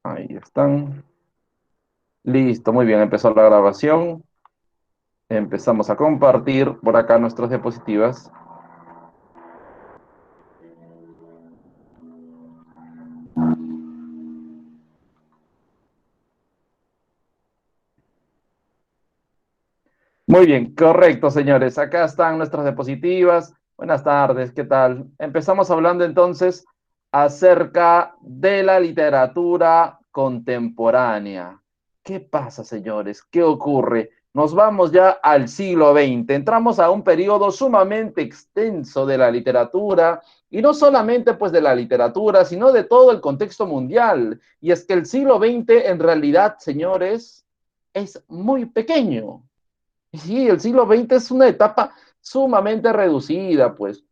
Ahí están. Listo, muy bien, empezó la grabación. Empezamos a compartir por acá nuestras diapositivas. Muy bien, correcto, señores. Acá están nuestras diapositivas. Buenas tardes, ¿qué tal? Empezamos hablando entonces acerca de la literatura contemporánea. ¿Qué pasa, señores? ¿Qué ocurre? Nos vamos ya al siglo XX. Entramos a un periodo sumamente extenso de la literatura y no solamente pues de la literatura, sino de todo el contexto mundial. Y es que el siglo XX en realidad, señores, es muy pequeño. Sí, el siglo XX es una etapa sumamente reducida, pues.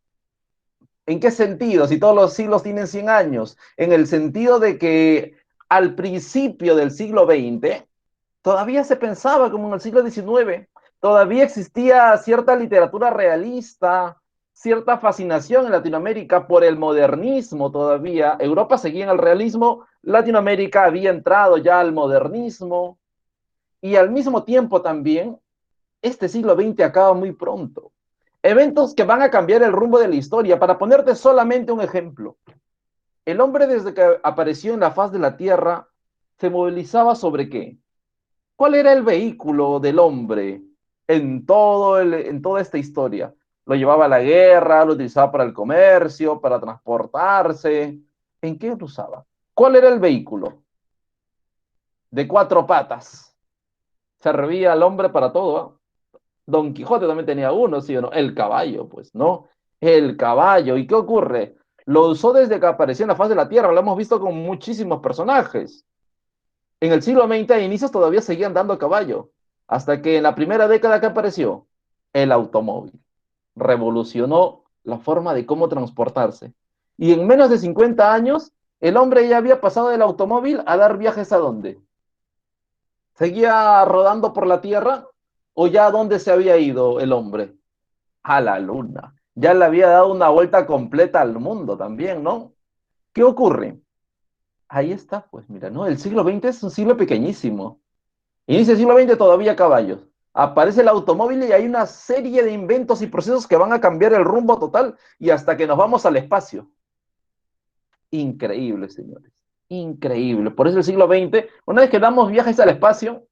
¿En qué sentido? Si todos los siglos tienen 100 años, en el sentido de que al principio del siglo XX todavía se pensaba como en el siglo XIX, todavía existía cierta literatura realista, cierta fascinación en Latinoamérica por el modernismo todavía. Europa seguía en el realismo, Latinoamérica había entrado ya al modernismo y al mismo tiempo también este siglo XX acaba muy pronto. Eventos que van a cambiar el rumbo de la historia. Para ponerte solamente un ejemplo, el hombre desde que apareció en la faz de la Tierra se movilizaba sobre qué? ¿Cuál era el vehículo del hombre en toda esta historia? Lo llevaba a la guerra, lo utilizaba para el comercio, para transportarse. ¿En qué lo usaba? ¿Cuál era el vehículo? De cuatro patas. Servía al hombre para todo, ¿eh? Don Quijote también tenía uno, ¿sí o no? El caballo, pues, ¿no? El caballo. ¿Y qué ocurre? Lo usó desde que apareció en la faz de la Tierra, lo hemos visto con muchísimos personajes. En el siglo XX a inicios todavía seguían dando a caballo, hasta que en la primera década que apareció, el automóvil revolucionó la forma de cómo transportarse. Y en menos de 50 años, el hombre ya había pasado del automóvil a dar viajes a dónde. ¿Seguía rodando por la Tierra o ya a dónde se había ido el hombre? A la luna. Ya le había dado una vuelta completa al mundo también, ¿no? ¿Qué ocurre? Ahí está, pues mira, ¿no? El siglo XX es un siglo pequeñísimo. Inicia el siglo XX todavía caballos. Aparece el automóvil y hay una serie de inventos y procesos que van a cambiar el rumbo total y hasta que nos vamos al espacio. Increíble, señores. Increíble. Por eso el siglo XX, una vez que damos viajes al espacio,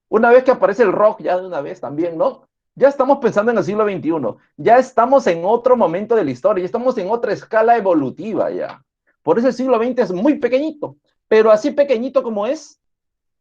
una vez que aparece el rock, ya de una vez también, ¿no? Ya estamos pensando en el siglo XXI. Ya estamos en otro momento de la historia. Ya estamos en otra escala evolutiva ya. Por eso el siglo XX es muy pequeñito. Pero así pequeñito como es,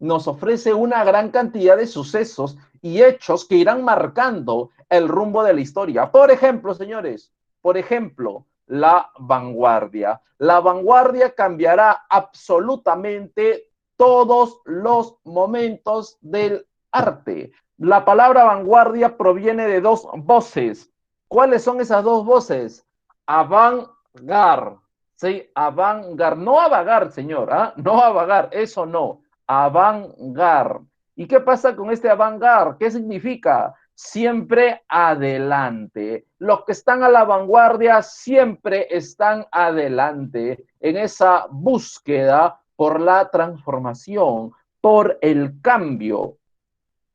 nos ofrece una gran cantidad de sucesos y hechos que irán marcando el rumbo de la historia. Por ejemplo, señores, por ejemplo, la vanguardia. La vanguardia cambiará absolutamente todos los momentos del arte. La palabra vanguardia proviene de dos voces. ¿Cuáles son esas dos voces? Avant-garde. Sí, avant-garde. No a vagar, señor, ¿ah? No a vagar, eso no, avant-garde. ¿Y qué pasa con este avant-garde? ¿Qué significa? Siempre adelante. Los que están a la vanguardia siempre están adelante en esa búsqueda por la transformación, por el cambio.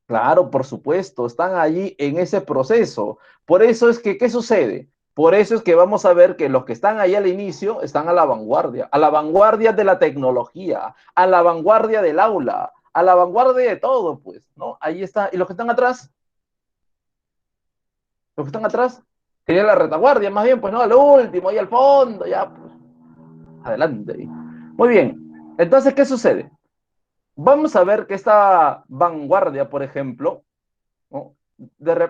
Claro, por supuesto, están allí en ese proceso. Por eso es que, ¿qué sucede? Por eso es que vamos a ver que los que están ahí al inicio están a la vanguardia de la tecnología, a la vanguardia del aula, a la vanguardia de todo, pues, ¿no? Ahí está. Y los que están atrás, sería la retaguardia, más bien, pues, ¿no? Al último, ahí al fondo, ya, pues, adelante. Muy bien. Entonces, ¿qué sucede? Vamos a ver que esta vanguardia, por ejemplo, ¿no?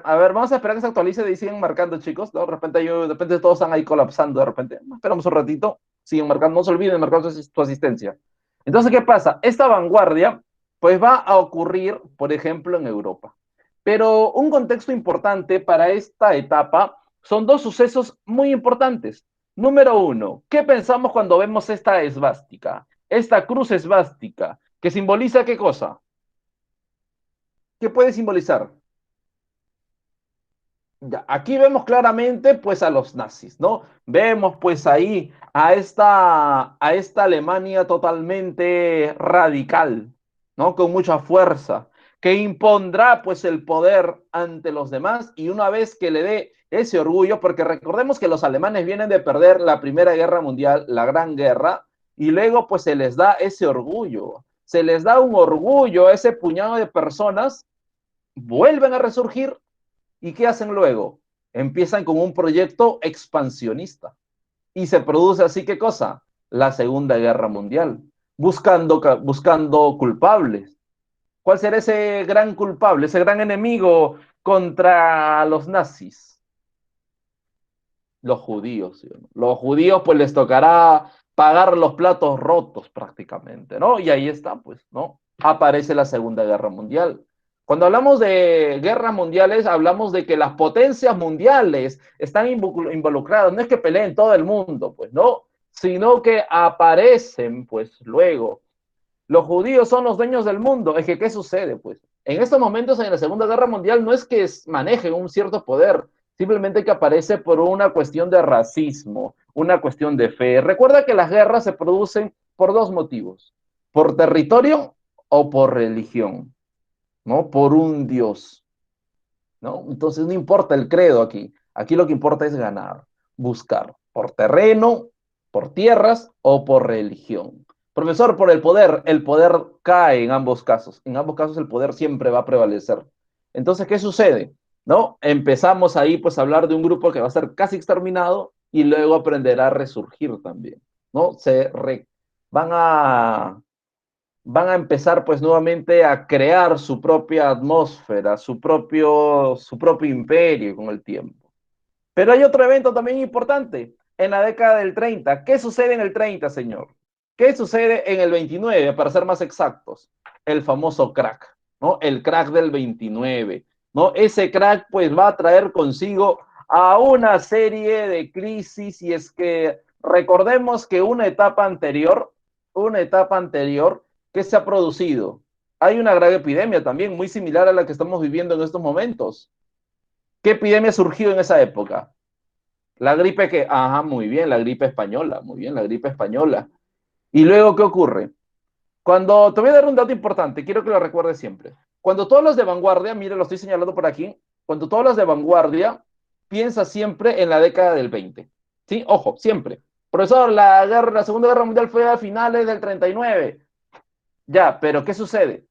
A ver, vamos a esperar que se actualice y siguen marcando, chicos, ¿no? De repente todos están ahí colapsando, de repente. Esperamos un ratito, siguen marcando, no se olviden de marcar tu asistencia. Entonces, ¿qué pasa? Esta vanguardia, pues va a ocurrir, por ejemplo, en Europa. Pero un contexto importante para esta etapa son dos sucesos muy importantes. Número uno, ¿qué pensamos cuando vemos esta esvástica? Esta cruz esvástica, que simboliza qué cosa? ¿Qué puede simbolizar? Ya, aquí vemos claramente pues a los nazis, ¿no? Vemos pues ahí a esta Alemania totalmente radical, ¿no? Con mucha fuerza, que impondrá pues el poder ante los demás y una vez que le dé ese orgullo, porque recordemos que los alemanes vienen de perder la Primera Guerra Mundial, la Gran Guerra, y luego pues se les da ese orgullo, se les da un orgullo a ese puñado de personas, vuelven a resurgir. ¿Y qué hacen luego? Empiezan con un proyecto expansionista. Y se produce así, ¿qué cosa? La Segunda Guerra Mundial, buscando culpables. ¿Cuál será ese gran culpable, ese gran enemigo contra los nazis? Los judíos. ¿Sí? Los judíos pues les tocará pagar los platos rotos prácticamente, ¿no? Y ahí está, pues, ¿no? Aparece la Segunda Guerra Mundial. Cuando hablamos de guerras mundiales, hablamos de que las potencias mundiales están involucradas. No es que peleen todo el mundo, pues, ¿no? Sino que aparecen, pues, luego. Los judíos son los dueños del mundo. Es que, ¿qué sucede? Pues en estos momentos en la Segunda Guerra Mundial no es que manejen un cierto poder, simplemente que aparece por una cuestión de racismo, una cuestión de fe. Recuerda que las guerras se producen por dos motivos, por territorio o por religión, ¿no? Por un dios, ¿no? Entonces no importa el credo aquí, aquí lo que importa es ganar, buscar, por terreno, por tierras o por religión. Profesor, por el poder cae en ambos casos el poder siempre va a prevalecer. Entonces, ¿qué sucede? ¿No? Empezamos ahí pues a hablar de un grupo que va a ser casi exterminado y luego aprenderá a resurgir también, ¿no? Van a empezar pues nuevamente a crear su propia atmósfera, su propio imperio con el tiempo. Pero hay otro evento también importante en la década del 30. ¿Qué sucede en el 30, señor? ¿Qué sucede en el 29, para ser más exactos? El famoso crack, ¿no? El crack del 29, ¿no? Ese crack pues va a traer consigo a una serie de crisis y es que recordemos que una etapa anterior que se ha producido, hay una grave epidemia también muy similar a la que estamos viviendo en estos momentos. ¿Qué epidemia surgió en esa época? La gripe que, ajá, muy bien, la gripe española, muy bien, la gripe española. Y luego, ¿qué ocurre? Cuando te voy a dar un dato importante, quiero que lo recuerdes siempre. Cuando tú hablas de vanguardia, mire, lo estoy señalando por aquí, cuando tú hablas de vanguardia, piensa siempre en la década del 20. ¿Sí? Ojo, siempre. Profesor, la Segunda Guerra Mundial fue a finales del 39. Ya, pero ¿qué sucede?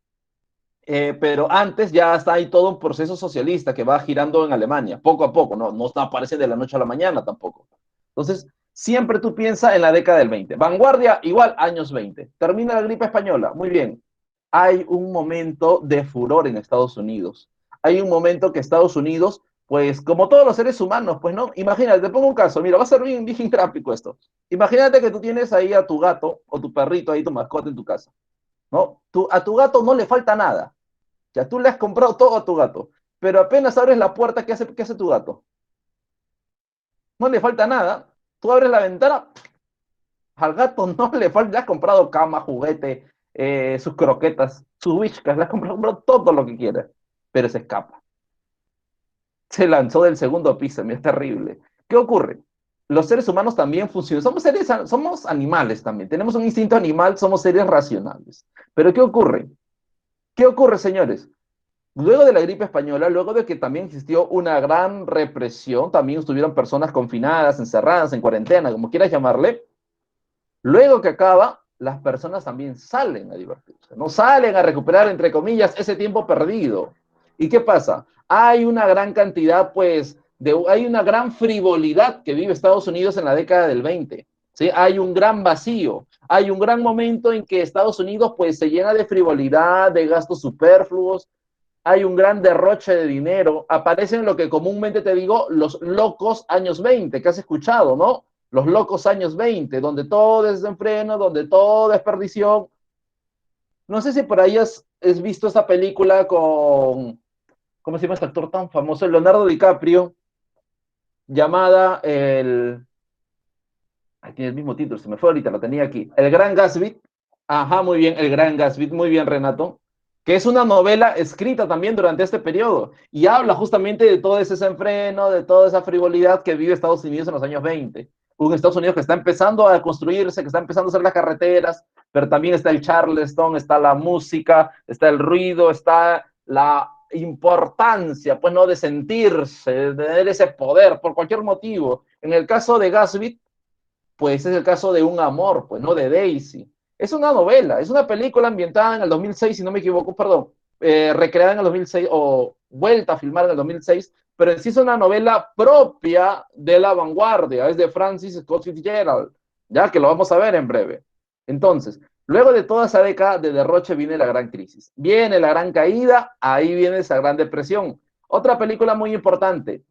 Pero antes ya está ahí todo un proceso socialista que va girando en Alemania, poco a poco, no aparece de la noche a la mañana tampoco. Entonces, siempre tú piensas en la década del 20. Vanguardia, igual, años 20. Termina la gripe española, muy bien. Hay un momento de furor en Estados Unidos. Hay un momento que Estados Unidos, pues como todos los seres humanos, pues no, imagínate, te pongo un caso, mira, va a ser bien, bien gráfico esto. Imagínate que tú tienes ahí a tu gato o tu perrito, ahí tu mascota en tu casa, ¿no? A tu gato no le falta nada. Ya tú le has comprado todo a tu gato, pero apenas abres la puerta, ¿qué hace tu gato? No le falta nada. Tú abres la ventana, al gato no le falta, le has comprado cama, juguete, sus croquetas, sus whiskas, le has comprado todo lo que quiere, pero se escapa. Se lanzó del segundo piso, mira, es terrible. ¿Qué ocurre? Los seres humanos también funcionan, somos animales también, tenemos un instinto animal, somos seres racionales. Pero ¿qué ocurre? ¿Qué ocurre, señores? Luego de la gripe española, luego de que también existió una gran represión, también estuvieron personas confinadas, encerradas, en cuarentena, como quieras llamarle, luego que acaba, las personas también salen a divertirse, no salen a recuperar, entre comillas, ese tiempo perdido. ¿Y qué pasa? Hay una gran cantidad, pues, hay una gran frivolidad que vive Estados Unidos en la década del 20. ¿Sí? Hay un gran vacío, hay un gran momento en que Estados Unidos pues se llena de frivolidad, de gastos superfluos, hay un gran derroche de dinero, aparecen lo que comúnmente te digo, los locos años 20, que has escuchado, ¿no? Los locos años 20, donde todo es desenfreno, donde todo es perdición. No sé si por ahí has visto esta película con, ¿cómo se llama este actor tan famoso? Leonardo DiCaprio, llamada aquí tiene el mismo título, se me fue ahorita, la tenía aquí. El Gran Gatsby. Ajá, muy bien, El Gran Gatsby, muy bien, Renato. que es una novela escrita también durante este periodo y habla justamente de todo ese desenfreno, de toda esa frivolidad que vive Estados Unidos en los años 20. Un Estados Unidos que está empezando a construirse, que está empezando a hacer las carreteras, pero también está el Charleston, está la música, está el ruido, está la importancia, pues, ¿no? De sentirse, de tener ese poder por cualquier motivo. En el caso de Gatsby, pues es el caso de un amor, pues, ¿no? De Daisy. Es una novela, es una película ambientada en el 2006, si no me equivoco, perdón, recreada en el 2006 o vuelta a filmar en el 2006, pero en sí es una novela propia de la vanguardia, es de Francis Scott Fitzgerald, ya que lo vamos a ver en breve. Entonces, luego de toda esa década de derroche viene la gran crisis, viene la gran caída, ahí viene esa gran depresión. Otra película muy importante,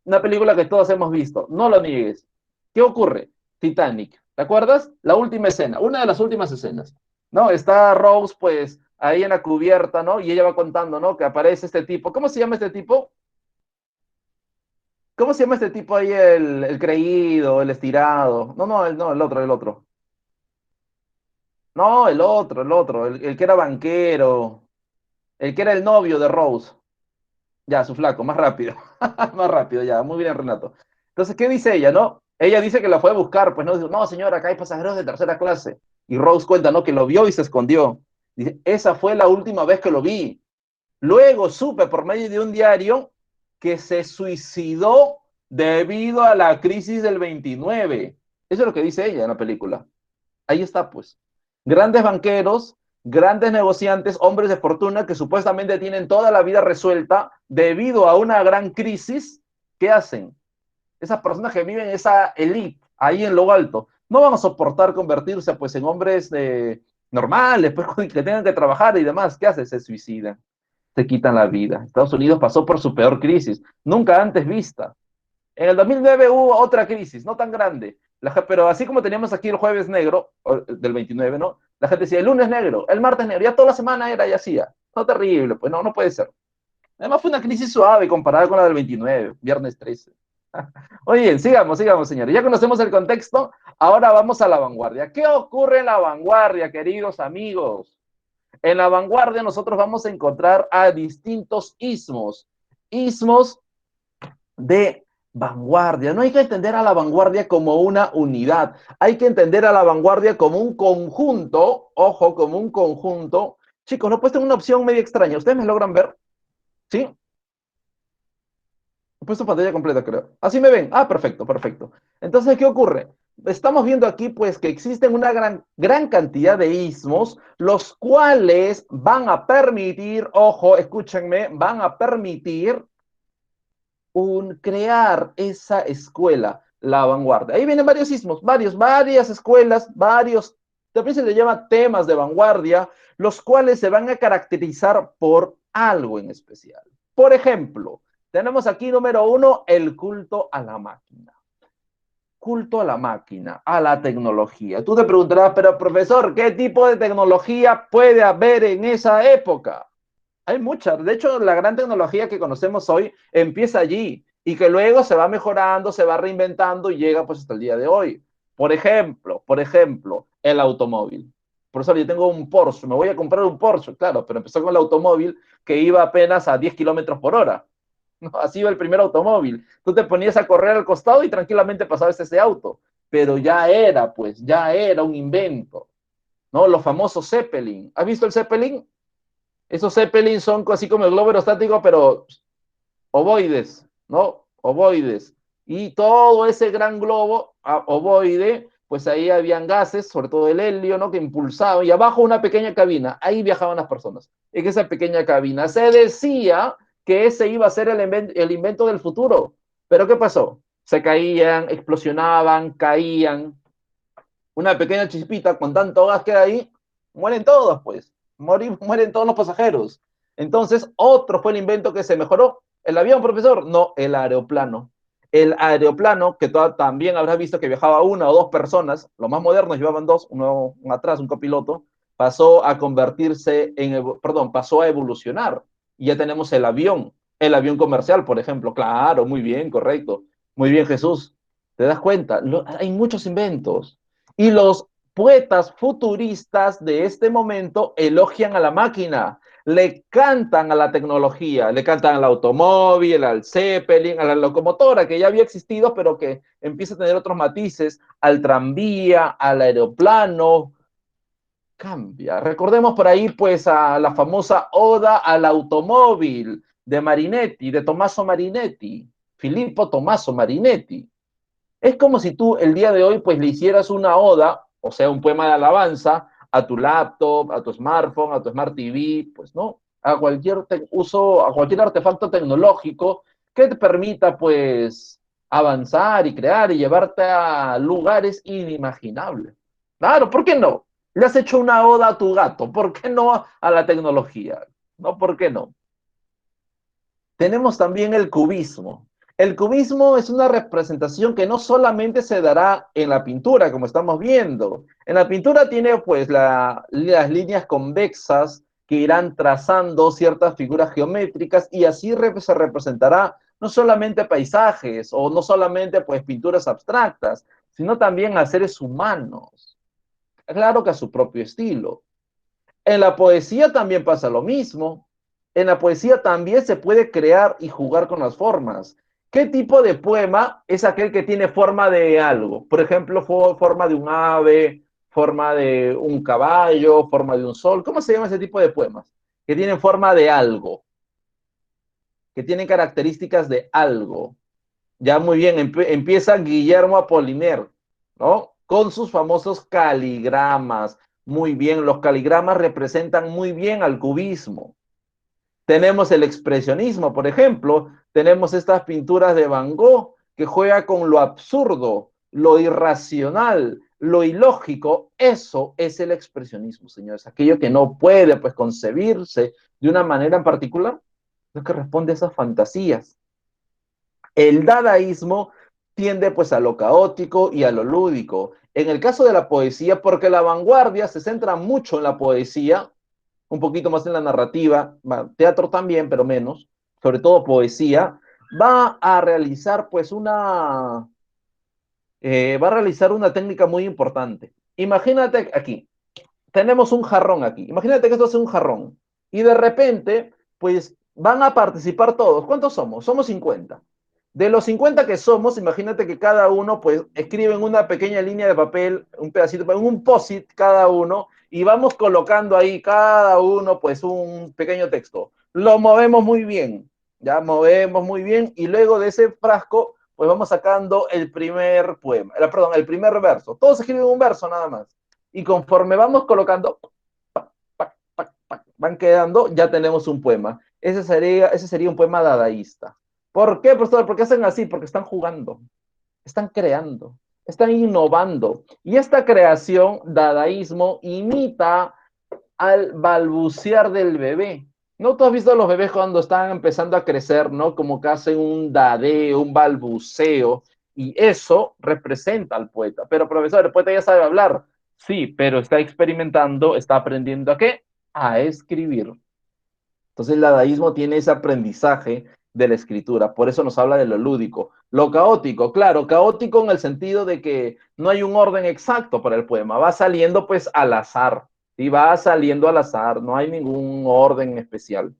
una película que todos hemos visto, no lo niegues. ¿Qué ocurre? Titanic. ¿Te acuerdas? La última escena, una de las últimas escenas, ¿no? Está Rose, pues, ahí en la cubierta, ¿no? Y ella va contando, ¿no? Que aparece este tipo. ¿Cómo se llama este tipo? ¿Cómo se llama este tipo ahí, el creído, el estirado? No, no, no, el otro, el otro. No, el otro, el que era banquero, el que era el novio de Rose. Ya, su flaco, más rápido. Más rápido, ya. Muy bien, Renato. Entonces, ¿qué dice ella, no? Ella dice que la fue a buscar, pues no, dice, no, señora, acá hay pasajeros de tercera clase. Y Rose cuenta, ¿no? Que lo vio y se escondió. Dice, esa fue la última vez que lo vi. Luego supe por medio de un diario que se suicidó debido a la crisis del 29. Eso es lo que dice ella en la película. Ahí está, pues. Grandes banqueros, grandes negociantes, hombres de fortuna que supuestamente tienen toda la vida resuelta debido a una gran crisis. ¿Qué hacen? Esas personas que viven esa elite ahí en lo alto no van a soportar convertirse pues en hombres normales, pues que tengan que trabajar y demás. ¿Qué hacen? Se suicidan, se quitan la vida. Estados Unidos pasó por su peor crisis, nunca antes vista. En el 2009 hubo otra crisis, no tan grande, pero así como teníamos aquí el jueves negro, del 29, ¿no? La gente decía el lunes negro, el martes negro, ya toda la semana era y hacía. No, terrible, pues no, no puede ser. Además fue una crisis suave comparada con la del 29, viernes 13. Oye, sigamos, sigamos, señores. Ya conocemos el contexto, ahora vamos a la vanguardia. ¿Qué ocurre en la vanguardia, queridos amigos? En la vanguardia nosotros vamos a encontrar a distintos ismos. Ismos de vanguardia. No hay que entender a la vanguardia como una unidad, hay que entender a la vanguardia como un conjunto, ojo, como un conjunto. Chicos, no, pues tengo una opción medio extraña. ¿Ustedes me logran ver? ¿Sí? He puesto pantalla completa, creo. Así me ven. Ah, perfecto, perfecto. Entonces, ¿qué ocurre? Estamos viendo aquí, pues, que existen una gran cantidad de ismos, los cuales van a permitir, ojo, escúchenme, van a permitir crear esa escuela, la vanguardia. Ahí vienen varios sismos, varias escuelas, también se le llama temas de vanguardia, los cuales se van a caracterizar por algo en especial. Por ejemplo, tenemos aquí número uno, el culto a la máquina. Culto a la máquina, a la tecnología. Tú te preguntarás, pero profesor, ¿qué tipo de tecnología puede haber en esa época? Hay muchas. De hecho, la gran tecnología que conocemos hoy empieza allí y que luego se va mejorando, se va reinventando y llega pues hasta el día de hoy. Por ejemplo, el automóvil. Por eso yo tengo un Porsche, me voy a comprar un Porsche, claro, pero empezó con el automóvil que iba apenas a 10 kilómetros por hora. ¿No? Así iba el primer automóvil. Tú te ponías a correr al costado y tranquilamente pasabas ese auto. Pero ya era, pues, ya era un invento. ¿No? Los famosos Zeppelin. ¿Has visto el Zeppelin? Esos Zeppelin son así como el globo aerostático, pero ovoides, ¿no? Ovoides. Y todo ese gran globo ovoide, pues ahí habían gases, sobre todo el helio, ¿no? Que impulsaba, y abajo una pequeña cabina, ahí viajaban las personas. En esa pequeña cabina se decía que ese iba a ser el invento del futuro. Pero ¿qué pasó? Se caían, explosionaban, caían, una pequeña chispita con tanto gas que hay ahí, mueren todos, pues. Mueren todos los pasajeros. Entonces, otro fue el invento que se mejoró. ¿El avión, profesor? No, el aeroplano. El aeroplano, que también habrás visto que viajaba una o dos personas, los más modernos llevaban dos, uno atrás, un copiloto, pasó a convertirse perdón, pasó a evolucionar. Y ya tenemos el avión comercial, por ejemplo. Claro, muy bien, correcto. Muy bien, Jesús. ¿Te das cuenta? Hay muchos inventos. Y los poetas futuristas de este momento elogian a la máquina. le cantan a la tecnología, le cantan al automóvil, al Zeppelin, a la locomotora que ya había existido, pero que empieza a tener otros matices, al tranvía, al aeroplano, cambia. Recordemos por ahí pues a la famosa Oda al automóvil de Marinetti, de Tommaso Marinetti, Filippo Tommaso Marinetti. Es como si tú el día de hoy pues le hicieras una oda, o sea, un poema de alabanza a tu laptop, a tu smartphone, a tu smart TV, pues no, a cualquier uso, a cualquier artefacto tecnológico que te permita pues avanzar y crear y llevarte a lugares inimaginables. Claro, ¿por qué no? Le has hecho una oda a tu gato, ¿por qué no a la tecnología? No, ¿por qué no? Tenemos también el cubismo. El cubismo es una representación que no solamente se dará en la pintura, como estamos viendo. En la pintura tiene pues las líneas convexas que irán trazando ciertas figuras geométricas y así se representará no solamente paisajes o no solamente pues pinturas abstractas, sino también a seres humanos. Claro que a su propio estilo. En la poesía también pasa lo mismo. En la poesía también se puede crear y jugar con las formas. ¿Qué tipo de poema es aquel que tiene forma de algo? Por ejemplo, forma de un ave, forma de un caballo, forma de un sol. ¿Cómo se llama ese tipo de poemas? Que tienen forma de algo, que tienen características de algo. Ya muy bien, empieza Guillermo Apollinaire, ¿no? Con sus famosos caligramas. Muy bien, los caligramas representan muy bien al cubismo. Tenemos el expresionismo, por ejemplo, tenemos estas pinturas de Van Gogh que juega con lo absurdo, lo irracional, lo ilógico. Eso es el expresionismo, señores. Aquello que no puede pues concebirse de una manera en particular, lo que responde a esas fantasías. El dadaísmo tiende pues a lo caótico y a lo lúdico. En el caso de la poesía, porque la vanguardia se centra mucho en la poesía, un poquito más en la narrativa, teatro también, pero menos, sobre todo poesía, va a realizar pues va a realizar una técnica muy importante. Imagínate aquí, tenemos un jarrón aquí, imagínate que esto es un jarrón y de repente pues van a participar todos. ¿Cuántos somos? Somos 50. De los 50 que somos, imagínate que cada uno pues escribe en una pequeña línea de papel, un pedacito, en un post-it cada uno, y vamos colocando ahí cada uno pues un pequeño texto. Lo movemos muy bien, ya movemos muy bien, y luego de ese frasco pues vamos sacando el primer poema, perdón, el primer verso. Todos escriben un verso nada más. Y conforme vamos colocando, van quedando, ya tenemos un poema. Ese sería un poema dadaísta. ¿Por qué, profesor? ¿Por qué hacen así? Porque están jugando, están creando, están innovando. Y esta creación, dadaísmo, imita al balbucear del bebé. ¿No tú has visto a los bebés cuando están empezando a crecer, ¿no? Como que hacen un dadeo, un balbuceo, y eso representa al poeta. Pero, profesor, el poeta ya sabe hablar. Sí, pero está experimentando, está aprendiendo a qué? A escribir. Entonces el dadaísmo tiene ese aprendizaje de la escritura, por eso nos habla de lo lúdico. Lo caótico, claro, caótico en el sentido de que no hay un orden exacto para el poema, va saliendo pues al azar, y va saliendo al azar, no hay ningún orden especial.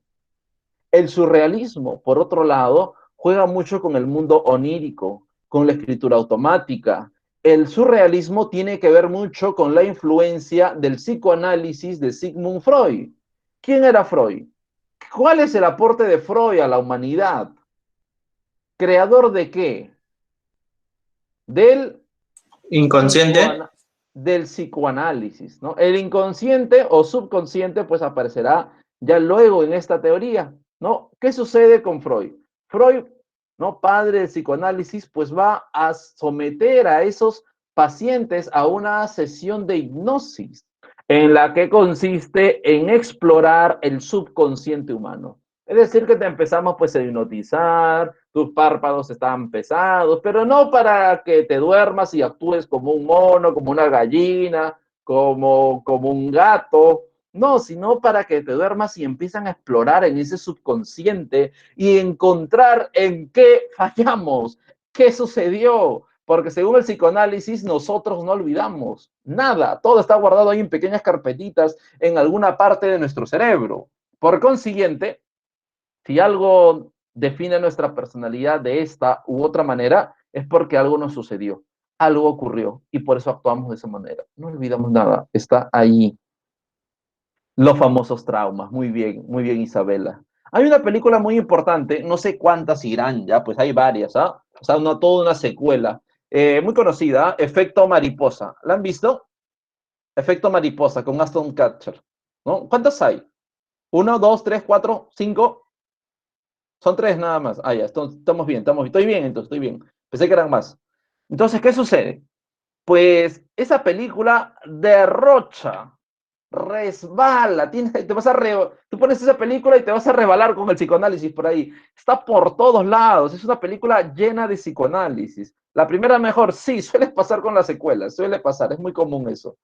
El surrealismo, por otro lado, juega mucho con el mundo onírico, con la escritura automática. El surrealismo tiene que ver mucho con la influencia del psicoanálisis de Sigmund Freud. ¿Quién era Freud? ¿Cuál es el aporte de Freud a la humanidad? ¿Creador de qué? Del, Inconsciente. del psicoanálisis, ¿no? El inconsciente o subconsciente pues aparecerá ya luego en esta teoría, ¿no? ¿Qué sucede con Freud? Freud, ¿no? Padre del psicoanálisis, pues va a someter a esos pacientes a una sesión de hipnosis en la que consiste en explorar el subconsciente humano. Es decir, que te empezamos pues a hipnotizar, tus párpados están pesados, pero no para que te duermas y actúes como un mono, como una gallina, como un gato, no, sino para que te duermas y empiezan a explorar en ese subconsciente y encontrar en qué fallamos, qué sucedió, porque según el psicoanálisis nosotros no olvidamos nada, todo está guardado ahí en pequeñas carpetitas en alguna parte de nuestro cerebro. Por consiguiente, si algo define nuestra personalidad de esta u otra manera, es porque algo nos sucedió, algo ocurrió, y por eso actuamos de esa manera. No olvidamos nada, está ahí. Los famosos traumas. Muy bien, Isabela. Hay una película muy importante, no sé cuántas irán ya, pues hay varias, ¿ah? O sea, toda una secuela. Muy conocida, Efecto Mariposa. ¿La han visto? Efecto Mariposa con Aston Kutcher, ¿no? ¿Cuántas hay? ¿Uno, dos, tres, cuatro, cinco? Son tres nada más. Ah, ya, estamos bien, estoy bien, entonces, estoy bien. Pensé que eran más. Entonces, ¿qué sucede? Pues esa película derrocha, resbala, tú pones esa película y te vas a rebalar con el psicoanálisis por ahí. Está por todos lados, es una película llena de psicoanálisis. La primera mejor, sí, suele pasar con las secuelas, suele pasar, es muy común eso.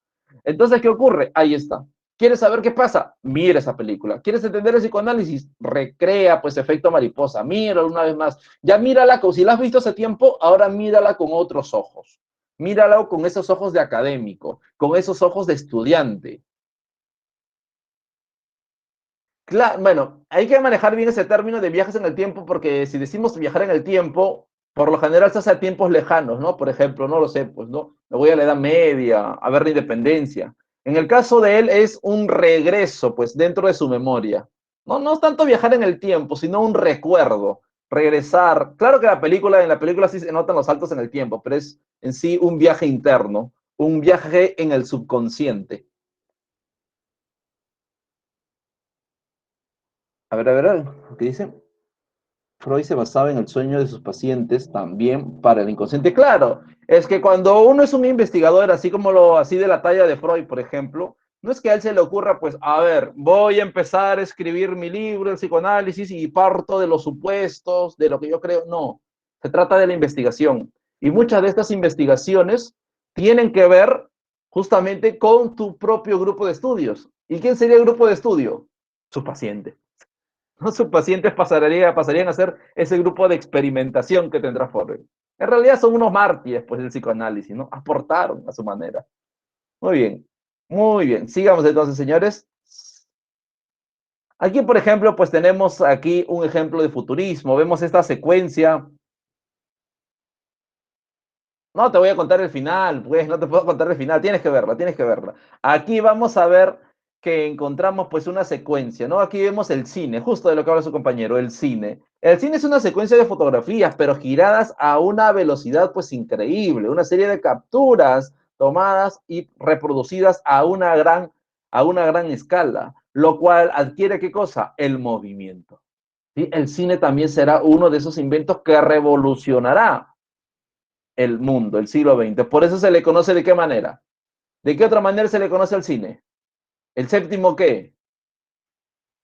Entonces, ¿qué ocurre? Ahí está. ¿Quieres saber qué pasa? Mira esa película. ¿Quieres entender el psicoanálisis? Recrea, pues, Efecto Mariposa. Míralo una vez más. Ya mírala, si la has visto hace tiempo, ahora mírala con otros ojos. Mírala con esos ojos de académico, con esos ojos de estudiante. Claro, bueno, hay que manejar bien ese término de viajes en el tiempo, porque si decimos viajar en el tiempo, por lo general se hace a tiempos lejanos, ¿no? Por ejemplo, no lo sé, pues, ¿no? Me voy a la Edad Media, a ver la independencia. En el caso de él es un regreso, pues, dentro de su memoria. No es tanto viajar en el tiempo, sino un recuerdo, regresar. Claro que en la película sí se notan los saltos en el tiempo, pero es en sí un viaje interno, un viaje en el subconsciente. A ver, ¿qué dice? Freud se basaba en el sueño de sus pacientes también para el inconsciente. Claro, es que cuando uno es un investigador, así de la talla de Freud, por ejemplo, no es que a él se le ocurra, pues, a ver, voy a empezar a escribir mi libro, el psicoanálisis, y parto de los supuestos, de lo que yo creo. No, se trata de la investigación. Y muchas de estas investigaciones tienen que ver justamente con tu propio grupo de estudios. ¿Y quién sería el grupo de estudio? Su paciente. ¿No? Sus pacientes pasarían a ser ese grupo de experimentación que tendrá Freud. En realidad son unos mártires, pues, del psicoanálisis, ¿no? Aportaron a su manera. Muy bien, muy bien. Sigamos entonces, señores. Aquí, por ejemplo, pues tenemos aquí un ejemplo de futurismo. Vemos esta secuencia. No te voy a contar el final, pues, no te puedo contar el final. Tienes que verla, tienes que verla. Aquí vamos a ver que encontramos pues una secuencia, ¿no? Aquí vemos el cine, justo de lo que habla su compañero, el cine. El cine es una secuencia de fotografías, pero giradas a una velocidad pues increíble, una serie de capturas tomadas y reproducidas a una gran escala, lo cual adquiere ¿qué cosa? El movimiento. ¿Sí? El cine también será uno de esos inventos que revolucionará el mundo, el siglo XX. Por eso se le conoce ¿de qué manera? ¿De qué otra manera se le conoce al cine? ¿El séptimo qué?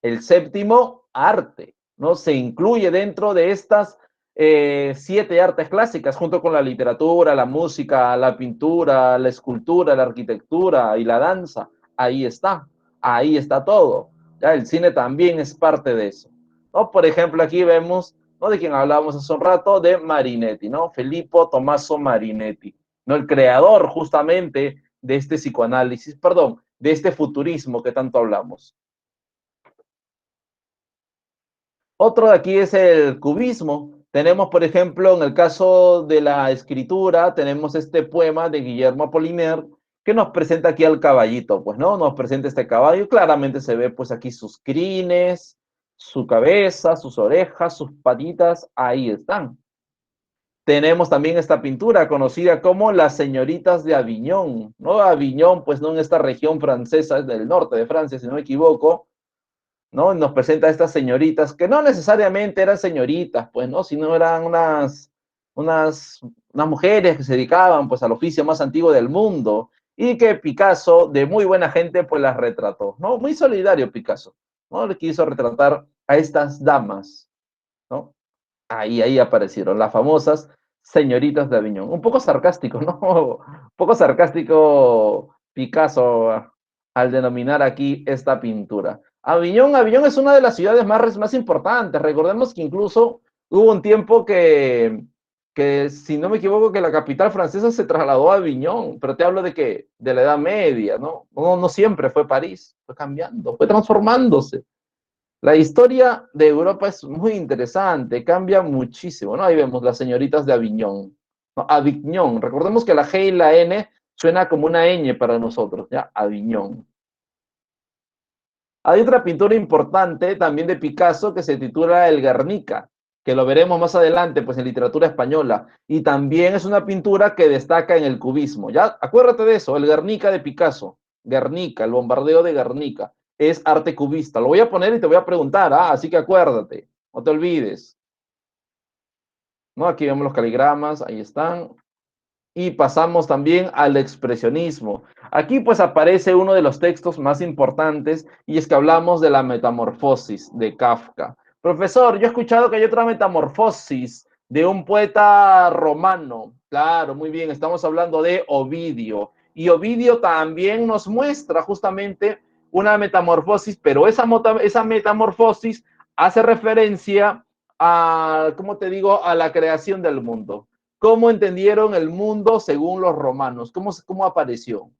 El séptimo arte, ¿no? Se incluye dentro de estas 7 artes clásicas, junto con la literatura, la música, la pintura, la escultura, la arquitectura y la danza. Ahí está todo. Ya el cine también es parte de eso, ¿no? Por ejemplo, aquí vemos, ¿no? De quien hablábamos hace un rato, de Marinetti, ¿no? Filippo Tommaso Marinetti, ¿no? El creador justamente de este psicoanálisis, perdón, de este futurismo que tanto hablamos. Otro de aquí es el cubismo. Tenemos, por ejemplo, en el caso de la escritura, tenemos este poema de Guillermo Apollinaire que nos presenta aquí al caballito, pues, ¿no? Nos presenta este caballo. Claramente se ve, pues, aquí sus crines, su cabeza, sus orejas, sus patitas, ahí están. Tenemos también esta pintura conocida como Las Señoritas de Aviñón, ¿no? Aviñón, pues, no en esta región francesa del norte de Francia, si no me equivoco, ¿no? Nos presenta a estas señoritas, que no necesariamente eran señoritas, pues, ¿no? Sino eran unas, unas mujeres que se dedicaban, pues, al oficio más antiguo del mundo, y que Picasso, de muy buena gente, pues, las retrató, ¿no? Muy solidario Picasso, ¿no? Le quiso retratar a estas damas, ¿no? Ahí aparecieron las famosas señoritas de Aviñón. Un poco sarcástico, ¿no? Un poco sarcástico Picasso al denominar aquí esta pintura. Aviñón es una de las ciudades más importantes. Recordemos que incluso hubo un tiempo que, si no me equivoco, que la capital francesa se trasladó a Aviñón, pero te hablo de que de la Edad Media, ¿no? No siempre fue París, fue cambiando, fue transformándose. La historia de Europa es muy interesante, cambia muchísimo, ¿no? Ahí vemos las señoritas de Aviñón. ¿No? Avignon, recordemos que la G y la N suena como una ñ para nosotros, ¿ya? Aviñón. Hay otra pintura importante también de Picasso que se titula El Guernica, que lo veremos más adelante, pues en literatura española. Y también es una pintura que destaca en el cubismo, ¿ya? Acuérdate de eso, el Guernica de Picasso. Guernica, el bombardeo de Guernica. Es arte cubista. Lo voy a poner y te voy a preguntar, así que acuérdate, no te olvides. ¿No? Aquí vemos los caligramas, ahí están. Y pasamos también al expresionismo. Aquí pues aparece uno de los textos más importantes y es que hablamos de la metamorfosis de Kafka. Profesor, yo he escuchado que hay otra metamorfosis de un poeta romano. Claro, muy bien, estamos hablando de Ovidio. Y Ovidio también nos muestra justamente una metamorfosis, pero esa metamorfosis hace referencia a, ¿cómo te digo?, a la creación del mundo. ¿Cómo entendieron el mundo según los romanos? ¿Cómo apareció?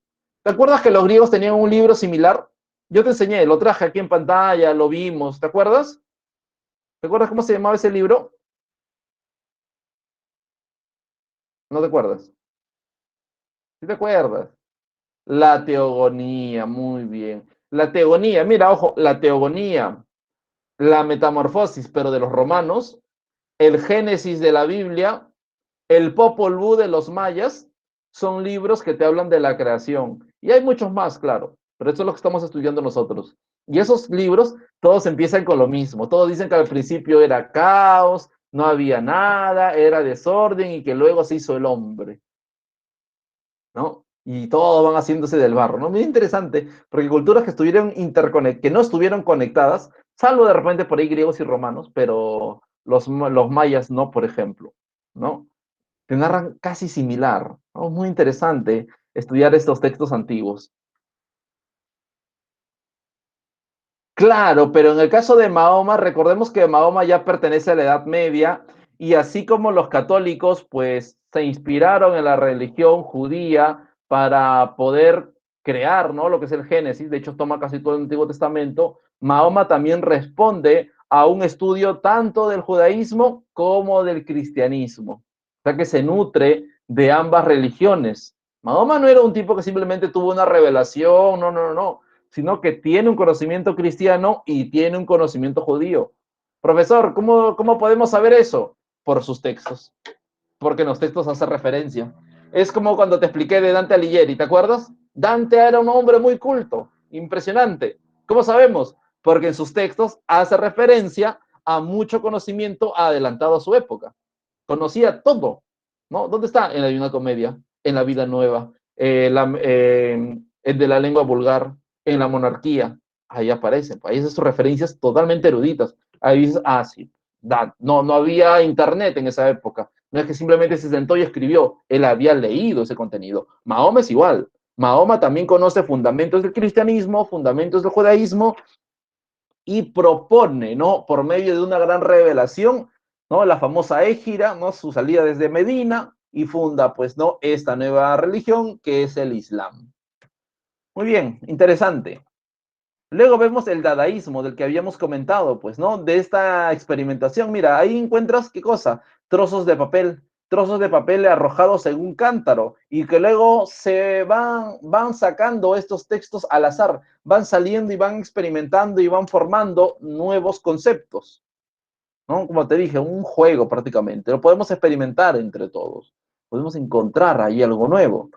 ¿Te acuerdas que los griegos tenían un libro similar? Yo te enseñé, lo traje aquí en pantalla, lo vimos. ¿Te acuerdas? ¿Te acuerdas cómo se llamaba ese libro? ¿No te acuerdas? ¿Sí te acuerdas? La teogonía, muy bien. La teogonía, mira, ojo, la teogonía, la metamorfosis, pero de los romanos, el Génesis de la Biblia, el Popol Vuh de los mayas, son libros que te hablan de la creación. Y hay muchos más, claro, pero eso es lo que estamos estudiando nosotros. Y esos libros, todos empiezan con lo mismo. Todos dicen que al principio era caos, no había nada, era desorden y que luego se hizo el hombre, ¿no? Y todos van haciéndose del barro, ¿no? Muy interesante, porque culturas que estuvieron que no estuvieron conectadas, salvo de repente por ahí griegos y romanos, pero los mayas no, por ejemplo, ¿no? Te narran casi similar, ¿no? Muy interesante estudiar estos textos antiguos. Claro, pero en el caso de Mahoma, recordemos que Mahoma ya pertenece a la Edad Media y así como los católicos, pues se inspiraron en la religión judía para poder crear, ¿no? Lo que es el Génesis, de hecho toma casi todo el Antiguo Testamento, Mahoma también responde a un estudio tanto del judaísmo como del cristianismo, o sea que se nutre de ambas religiones. Mahoma no era un tipo que simplemente tuvo una revelación, no, sino que tiene un conocimiento cristiano y tiene un conocimiento judío. Profesor, ¿cómo podemos saber eso? Por sus textos, porque en los textos hace referencia. Es como cuando te expliqué de Dante Alighieri, ¿te acuerdas? Dante era un hombre muy culto, impresionante. ¿Cómo sabemos? Porque en sus textos hace referencia a mucho conocimiento adelantado a su época. Conocía todo, ¿no? ¿Dónde está? En la Divina Comedia, en la Vida Nueva, de la lengua vulgar, en la monarquía. Ahí aparecen, ahí esas referencias totalmente eruditas. Ahí dices, sí, no había internet en esa época. No es que simplemente se sentó y escribió, él había leído ese contenido. Mahoma es igual. Mahoma también conoce fundamentos del cristianismo, fundamentos del judaísmo y propone, ¿no? Por medio de una gran revelación, ¿no? La famosa Égira, ¿no? Su salida desde Medina y funda, pues, ¿no? Esta nueva religión que es el Islam. Muy bien, interesante. Luego vemos el dadaísmo del que habíamos comentado, pues, ¿no? De esta experimentación. Mira, ahí encuentras, ¿qué cosa? Trozos de papel arrojados en un cántaro y que luego se van sacando estos textos al azar, van saliendo y van experimentando y van formando nuevos conceptos, ¿no? Como te dije, un juego prácticamente. Lo podemos experimentar entre todos. Podemos encontrar ahí algo nuevo,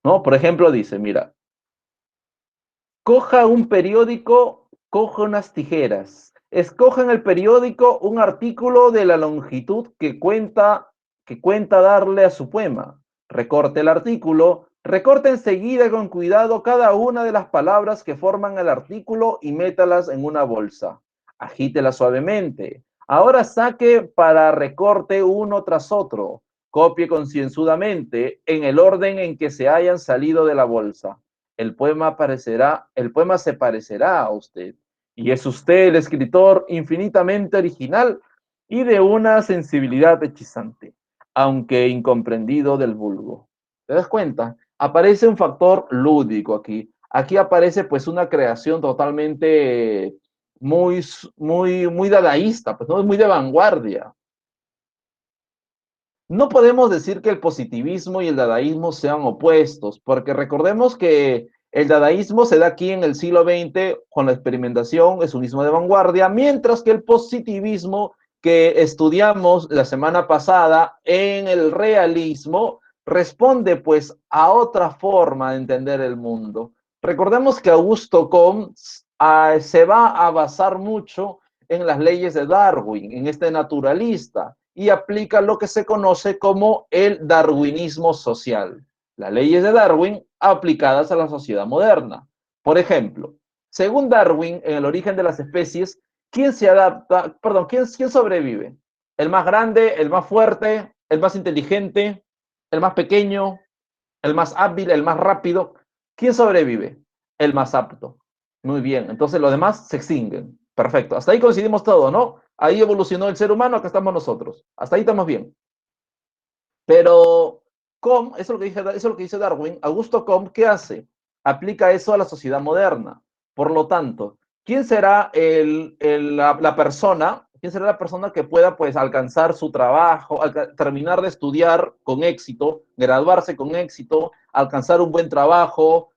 ¿no? Por ejemplo, dice, mira, coja un periódico, coja unas tijeras. Escoja en el periódico un artículo de la longitud que cuenta darle a su poema. Recorte el artículo, recorte enseguida con cuidado cada una de las palabras que forman el artículo y métalas en una bolsa. Agítela suavemente. Ahora saque para recorte uno tras otro. Copie concienzudamente en el orden en que se hayan salido de la bolsa. El poema se parecerá a usted. Y es usted el escritor infinitamente original y de una sensibilidad hechizante, aunque incomprendido del vulgo. ¿Te das cuenta? Aparece un factor lúdico aquí. Aquí aparece pues una creación totalmente muy dadaísta, pues no es muy de vanguardia. No podemos decir que el positivismo y el dadaísmo sean opuestos, porque recordemos que el dadaísmo se da aquí en el siglo XX con la experimentación, es un ismo de vanguardia, mientras que el positivismo que estudiamos la semana pasada en el realismo responde pues a otra forma de entender el mundo. Recordemos que Augusto Comte se va a basar mucho en las leyes de Darwin, en este naturalista, y aplica lo que se conoce como el darwinismo social. Las leyes de Darwin aplicadas a la sociedad moderna. Por ejemplo, según Darwin, en el origen de las especies, ¿quién se adapta? Perdón, ¿quién sobrevive? ¿El más grande, el más fuerte, el más inteligente, el más pequeño, el más hábil, el más rápido? ¿Quién sobrevive? El más apto. Muy bien, entonces los demás se extinguen. Perfecto, hasta ahí coincidimos todos, ¿no? Ahí evolucionó el ser humano, acá estamos nosotros. Hasta ahí estamos bien. Pero Comte, eso es lo que dice Darwin, Augusto Comte, ¿qué hace? Aplica eso a la sociedad moderna. Por lo tanto, ¿quién será la persona? ¿Quién será la persona que pueda pues alcanzar su trabajo, terminar de estudiar con éxito, graduarse con éxito, alcanzar un buen trabajo,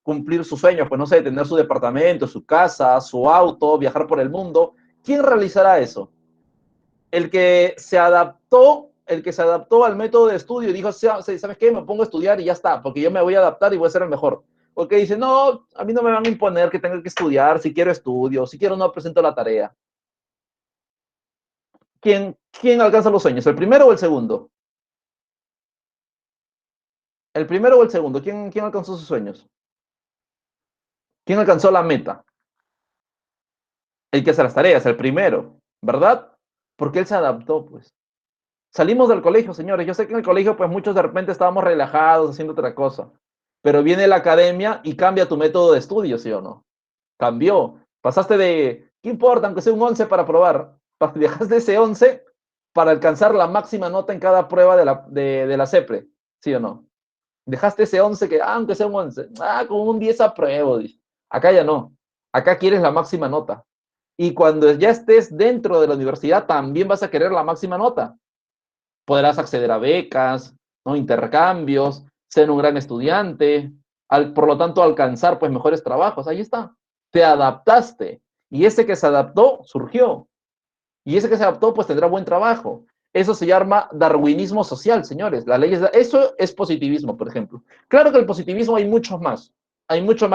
cumplir sus sueños, pues no sé, tener su departamento, su casa, su auto, viajar por el mundo? ¿Quién realizará eso? El que se adaptó al método de estudio y dijo, ¿sabes qué? Me pongo a estudiar y ya está, porque yo me voy a adaptar y voy a ser el mejor. Porque dice, no, a mí no me van a imponer que tenga que estudiar, si quiero estudio, si quiero no presento la tarea. ¿Quién alcanza los sueños? ¿El primero o el segundo? ¿El primero o el segundo? ¿Quién alcanzó sus sueños? ¿Quién alcanzó la meta? El que hace las tareas, el primero, ¿verdad? Porque él se adaptó, pues. Salimos del colegio, señores. Yo sé que en el colegio, pues muchos de repente estábamos relajados haciendo otra cosa. Pero viene la academia y cambia tu método de estudio, ¿sí o no? Cambió. Pasaste de, ¿qué importa? Aunque sea un 11 para probar. Dejaste ese 11 para alcanzar la máxima nota en cada prueba de la CEPRE, ¿sí o no? Dejaste ese 11 que, aunque sea un 11, con un 10 apruebo. Dice. Acá ya no. Acá quieres la máxima nota. Y cuando ya estés dentro de la universidad, también vas a querer la máxima nota. Podrás acceder a becas, ¿no? Intercambios, ser un gran estudiante, por lo tanto alcanzar pues mejores trabajos. Ahí está. Te adaptaste. Y ese que se adaptó surgió. Y ese que se adaptó pues tendrá buen trabajo. Eso se llama darwinismo social, señores. Las leyes eso es positivismo, por ejemplo. Claro que el positivismo hay muchos más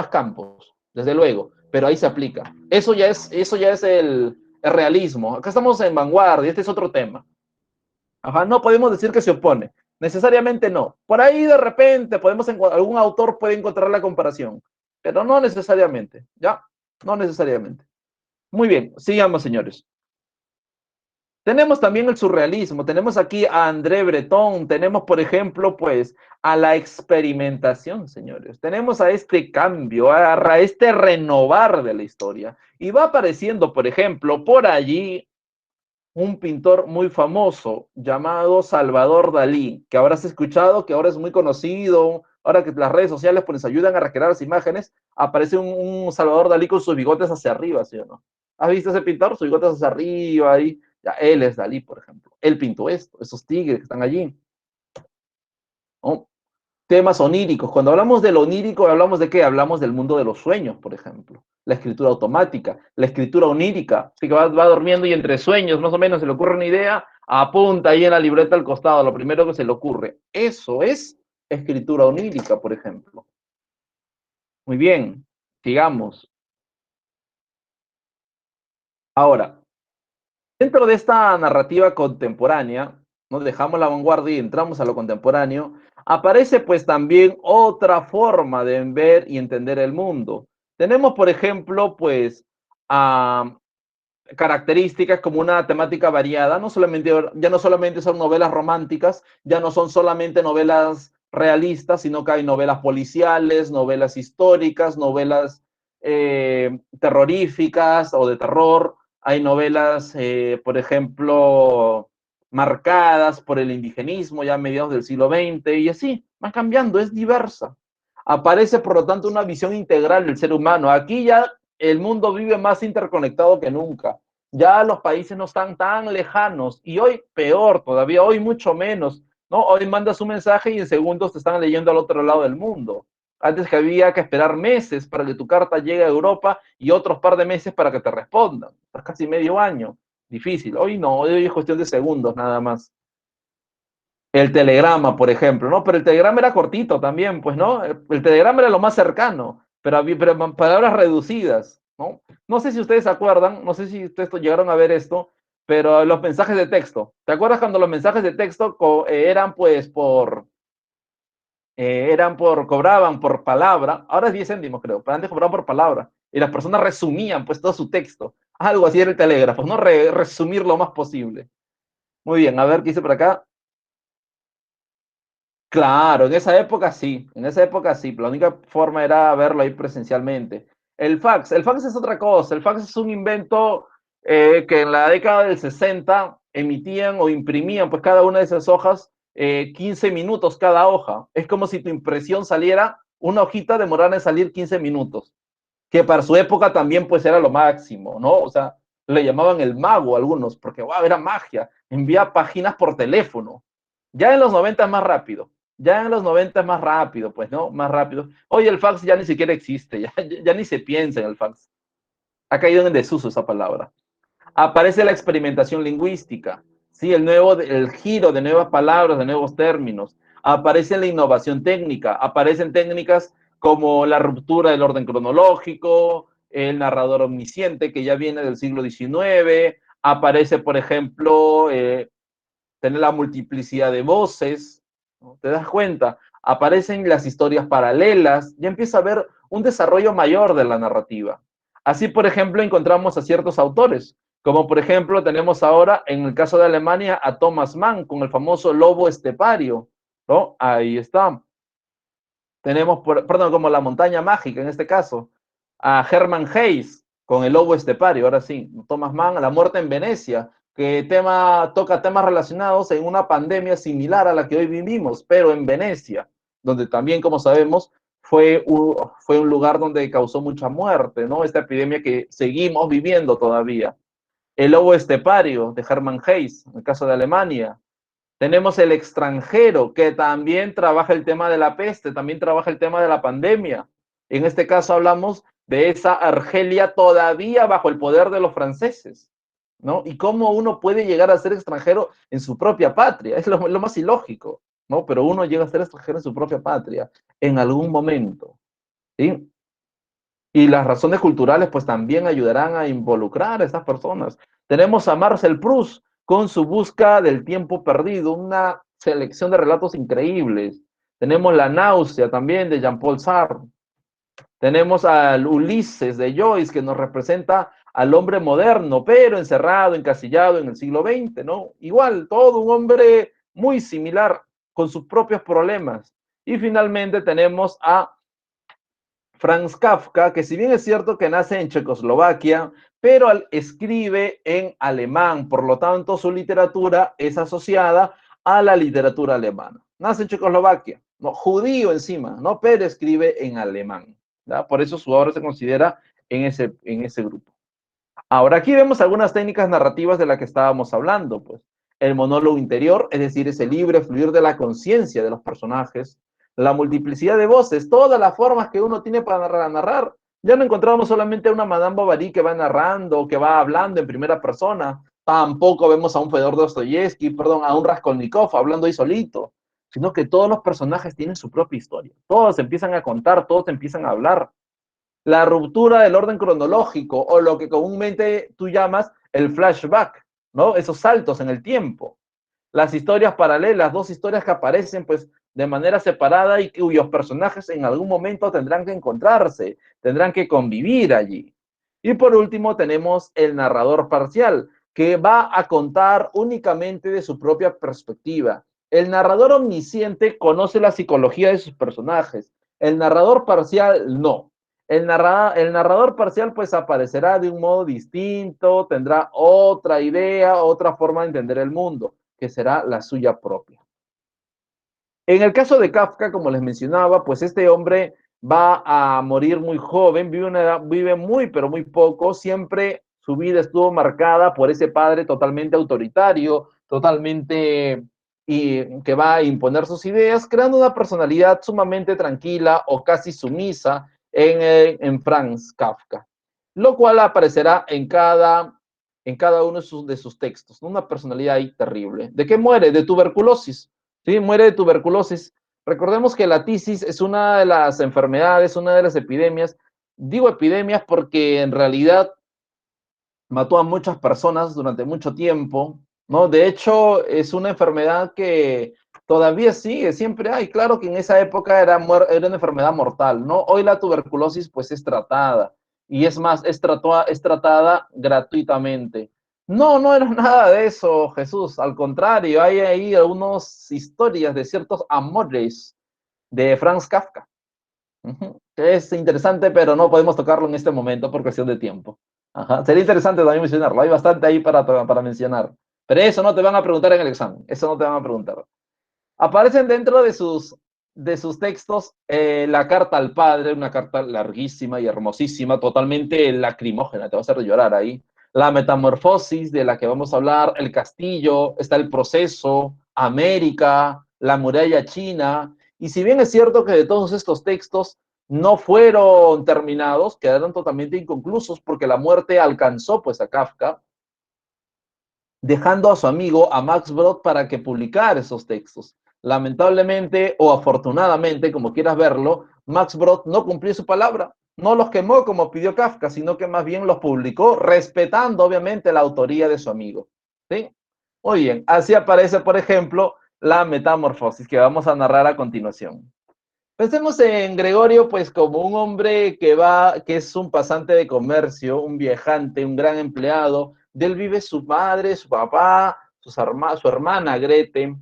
campos, desde luego, pero ahí se aplica. Eso ya es el realismo. Acá estamos en vanguardia, este es otro tema. Ajá, no podemos decir que se opone. Necesariamente no. Por ahí de repente algún autor puede encontrar la comparación, pero no necesariamente, ¿ya? No necesariamente. Muy bien, sigamos, señores. Tenemos también el surrealismo, tenemos aquí a André Breton, tenemos, por ejemplo, pues, a la experimentación, señores. Tenemos a este cambio, a este renovar de la historia. Y va apareciendo, por ejemplo, por allí un pintor muy famoso llamado Salvador Dalí, que habrás escuchado, que ahora es muy conocido, ahora que las redes sociales pues ayudan a recrear las imágenes, aparece un Salvador Dalí con sus bigotes hacia arriba, ¿sí o no? ¿Has visto ese pintor? Sus bigotes hacia arriba, ahí. Ya, él es Dalí, por ejemplo. Él pintó esto, esos tigres que están allí. ¿No? Temas oníricos. Cuando hablamos del onírico, ¿hablamos de qué? Hablamos del mundo de los sueños, por ejemplo. La escritura automática, la escritura onírica. Así que va durmiendo y entre sueños, más o menos, se le ocurre una idea, apunta ahí en la libreta al costado, lo primero que se le ocurre. Eso es escritura onírica, por ejemplo. Muy bien, sigamos. Ahora, dentro de esta narrativa contemporánea, nos dejamos la vanguardia y entramos a lo contemporáneo, aparece pues también otra forma de ver y entender el mundo. Tenemos, por ejemplo, pues características como una temática variada, ya no solamente son novelas románticas, ya no son solamente novelas realistas, sino que hay novelas policiales, novelas históricas, novelas terroríficas o de terror, hay novelas, por ejemplo, marcadas por el indigenismo ya a mediados del siglo XX y así, van cambiando, es diversa. Aparece, por lo tanto, una visión integral del ser humano. Aquí ya el mundo vive más interconectado que nunca. Ya los países no están tan lejanos y hoy peor todavía, hoy mucho menos, ¿no? Hoy mandas un mensaje y en segundos te están leyendo al otro lado del mundo. Antes que había que esperar meses para que tu carta llegue a Europa y otros par de meses para que te respondan. Casi medio año. Difícil. Hoy no, hoy es cuestión de segundos nada más. El telegrama, por ejemplo, ¿no? Pero el telegrama era cortito también, pues, ¿no? El telegrama era lo más cercano, pero había palabras reducidas, ¿no? No sé si ustedes se acuerdan, no sé si ustedes llegaron a ver esto, pero los mensajes de texto. ¿Te acuerdas cuando los mensajes de texto eran, pues, cobraban por palabra? Ahora es 10 céntimos, creo, pero antes cobraban por palabra. Y las personas resumían, pues, todo su texto. Algo así era el telégrafo, ¿no? Resumir lo más posible. Muy bien, a ver qué hice por acá. Claro, en esa época sí, pero la única forma era verlo ahí presencialmente. El fax es otra cosa, el fax es un invento que en la década del 60 emitían o imprimían pues cada una de esas hojas 15 minutos cada hoja. Es como si tu impresión saliera, una hojita demorara en salir 15 minutos, que para su época también pues era lo máximo, ¿no? O sea, le llamaban el mago a algunos, porque wow, era magia, envía páginas por teléfono. Ya en los 90 es más rápido, ya en los 90 es más rápido, pues, ¿no? Más rápido. Hoy el fax ya ni siquiera existe, ya ni se piensa en el fax. Ha caído en desuso esa palabra. Aparece la experimentación lingüística, ¿sí? El giro de nuevas palabras, de nuevos términos. Aparece la innovación técnica, aparecen técnicas como la ruptura del orden cronológico, el narrador omnisciente, que ya viene del siglo XIX, aparece, por ejemplo, tener la multiplicidad de voces, ¿no? ¿Te das cuenta? Aparecen las historias paralelas, ya empieza a haber un desarrollo mayor de la narrativa. Así, por ejemplo, encontramos a ciertos autores, como por ejemplo tenemos ahora en el caso de Alemania a Thomas Mann con el famoso lobo estepario, ¿no? Ahí está. Tenemos, perdón, como la montaña mágica en este caso, a Hermann Hesse con el lobo estepario, ahora sí, Thomas Mann, La muerte en Venecia, que toca temas relacionados en una pandemia similar a la que hoy vivimos, pero en Venecia, donde también, como sabemos, fue un lugar donde causó mucha muerte, ¿no? Esta epidemia que seguimos viviendo todavía. El lobo estepario de Hermann Hesse, en el caso de Alemania. Tenemos El extranjero, que también trabaja el tema de la peste, también trabaja el tema de la pandemia. En este caso hablamos de esa Argelia todavía bajo el poder de los franceses, ¿no? Y cómo uno puede llegar a ser extranjero en su propia patria, es lo más ilógico, ¿no? Pero uno llega a ser extranjero en su propia patria en algún momento, ¿sí? Y las razones culturales pues también ayudarán a involucrar a esas personas. Tenemos a Marcel Proust con su busca del tiempo perdido, una selección de relatos increíbles. Tenemos La náusea también de Jean-Paul Sartre. Tenemos al Ulises de Joyce que nos representa al hombre moderno, pero encerrado, encasillado en el siglo XX, ¿no? Igual, todo un hombre muy similar con sus propios problemas. Y finalmente tenemos a Franz Kafka, que si bien es cierto que nace en Checoslovaquia, pero escribe en alemán, por lo tanto su literatura es asociada a la literatura alemana. Nace en Checoslovaquia, no, judío encima, ¿no? Pero escribe en alemán, ¿ya? Por eso su obra se considera en ese grupo. Ahora aquí vemos algunas técnicas narrativas de las que estábamos hablando, pues. El monólogo interior, es decir, ese libre fluir de la conciencia de los personajes, la multiplicidad de voces, todas las formas que uno tiene para narrar. Ya no encontramos solamente a una Madame Bovary que va narrando, que va hablando en primera persona. Tampoco vemos a un Fedor Dostoyevsky, perdón, a un Raskolnikov hablando ahí solito, sino que todos los personajes tienen su propia historia. Todos empiezan a contar, todos empiezan a hablar. La ruptura del orden cronológico o lo que comúnmente tú llamas el flashback, ¿no? Esos saltos en el tiempo. Las historias paralelas, dos historias que aparecen pues de manera separada y cuyos personajes en algún momento tendrán que encontrarse, tendrán que convivir allí. Y por último tenemos el narrador parcial, que va a contar únicamente de su propia perspectiva. El narrador omnisciente conoce la psicología de sus personajes, el narrador parcial no. El narrador parcial pues aparecerá de un modo distinto, tendrá otra idea, otra forma de entender el mundo, que será la suya propia. En el caso de Kafka, como les mencionaba, pues este hombre va a morir muy joven, vive muy, pero muy poco, siempre su vida estuvo marcada por ese padre totalmente autoritario, totalmente y que va a imponer sus ideas, creando una personalidad sumamente tranquila o casi sumisa en Franz Kafka, lo cual aparecerá en cada uno de sus textos, ¿no? Una personalidad ahí terrible. ¿De qué muere? De tuberculosis, ¿sí? Muere de tuberculosis. Recordemos que la tisis es una de las enfermedades, una de las epidemias. Digo epidemias porque en realidad mató a muchas personas durante mucho tiempo, ¿no? De hecho, es una enfermedad que todavía sigue, siempre hay. Claro que en esa época era una enfermedad mortal, ¿no? Hoy la tuberculosis pues es tratada y es más, es tratada gratuitamente. No, no era nada de eso, Jesús. Al contrario, hay ahí algunas historias de ciertos amores de Franz Kafka. Es interesante, pero no podemos tocarlo en este momento por cuestión de tiempo. Ajá. Sería interesante también mencionarlo. Hay bastante ahí para mencionar. Pero eso no te van a preguntar en el examen. Eso no te van a preguntar. Aparecen dentro de sus textos la carta al padre, una carta larguísima y hermosísima, totalmente lacrimógena, te va a hacer llorar ahí. La metamorfosis de la que vamos a hablar, el castillo, está el proceso, América, la muralla china. Y si bien es cierto que de todos estos textos no fueron terminados, quedaron totalmente inconclusos porque la muerte alcanzó pues a Kafka, dejando a su amigo, a Max Brod, para que publicara esos textos. Lamentablemente o afortunadamente, como quieras verlo, Max Brod no cumplió su palabra, no los quemó como pidió Kafka, sino que más bien los publicó, respetando obviamente la autoría de su amigo. ¿Sí? Muy bien, así aparece, por ejemplo, la metamorfosis que vamos a narrar a continuación. Pensemos en Gregorio, pues como un hombre que es un pasante de comercio, un viajante, un gran empleado. De él vive su madre, su papá, su hermana Grete.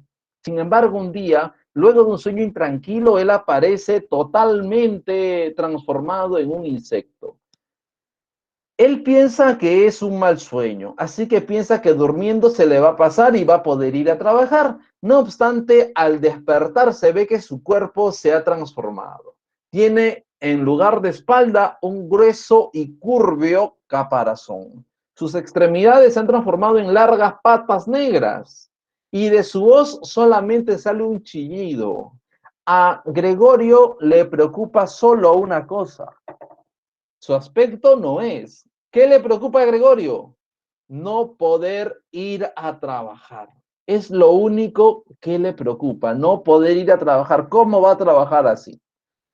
Sin embargo, un día, luego de un sueño intranquilo, él aparece totalmente transformado en un insecto. Él piensa que es un mal sueño, así que piensa que durmiendo se le va a pasar y va a poder ir a trabajar. No obstante, al despertar se ve que su cuerpo se ha transformado. Tiene en lugar de espalda un grueso y curvio caparazón. Sus extremidades se han transformado en largas patas negras y de su voz solamente sale un chillido. A Gregorio le preocupa solo una cosa: su aspecto no es. ¿Qué le preocupa a Gregorio? No poder ir a trabajar. Es lo único que le preocupa, no poder ir a trabajar. ¿Cómo va a trabajar así?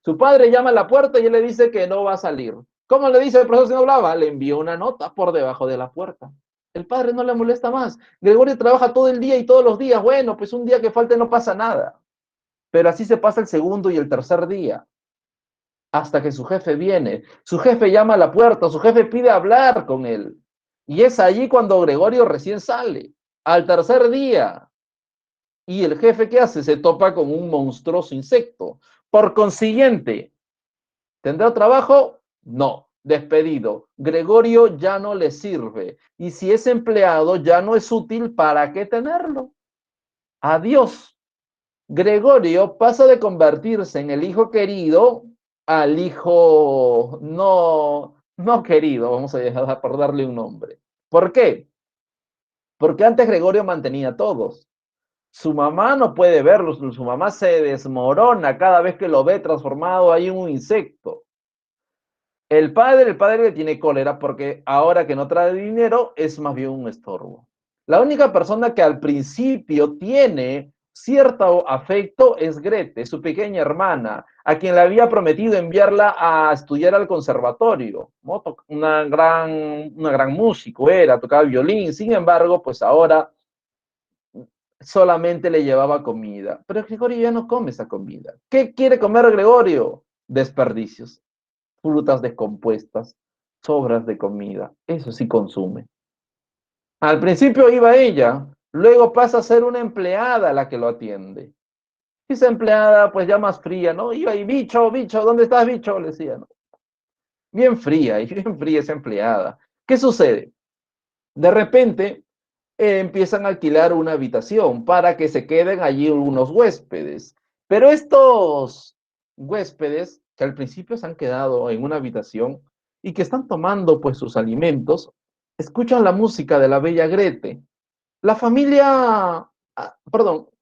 Su padre llama a la puerta y él le dice que no va a salir. ¿Cómo le dice el profesor si no hablaba? Le envió una nota por debajo de la puerta. El padre no le molesta más. Gregorio trabaja todo el día y todos los días. Bueno, pues un día que falte no pasa nada. Pero así se pasa el segundo y el tercer día, hasta que su jefe viene. Su jefe llama a la puerta, su jefe pide hablar con él. Y es allí cuando Gregorio recién sale, al tercer día. Y el jefe, ¿qué hace? Se topa con un monstruoso insecto. Por consiguiente, ¿tendrá trabajo? No, despedido. Gregorio ya no le sirve. Y si es empleado, ya no es útil. ¿Para qué tenerlo? Adiós. Gregorio pasa de convertirse en el hijo querido al hijo no querido, vamos a dejar por darle un nombre. ¿Por qué? Porque antes Gregorio mantenía a todos. Su mamá no puede verlo, su mamá se desmorona cada vez que lo ve transformado ahí en un insecto. El padre le tiene cólera porque ahora que no trae dinero es más bien un estorbo. La única persona que al principio tiene cierto afecto es Grete, su pequeña hermana, a quien le había prometido enviarla a estudiar al conservatorio, ¿no? Una gran músico era, tocaba violín. Sin embargo, pues ahora solamente le llevaba comida. Pero Gregorio ya no come esa comida. ¿Qué quiere comer Gregorio? Desperdicios, frutas descompuestas, sobras de comida. Eso sí consume. Al principio iba ella, luego pasa a ser una empleada la que lo atiende. Esa empleada, pues ya más fría, ¿no? Iba y, bicho, bicho, ¿dónde estás, bicho? Le decía, ¿no? Bien fría, y bien fría esa empleada. ¿Qué sucede? De repente empiezan a alquilar una habitación para que se queden allí unos huéspedes. Pero estos huéspedes que al principio se han quedado en una habitación y que están tomando pues sus alimentos, escuchan la música de la bella Grete. La familia,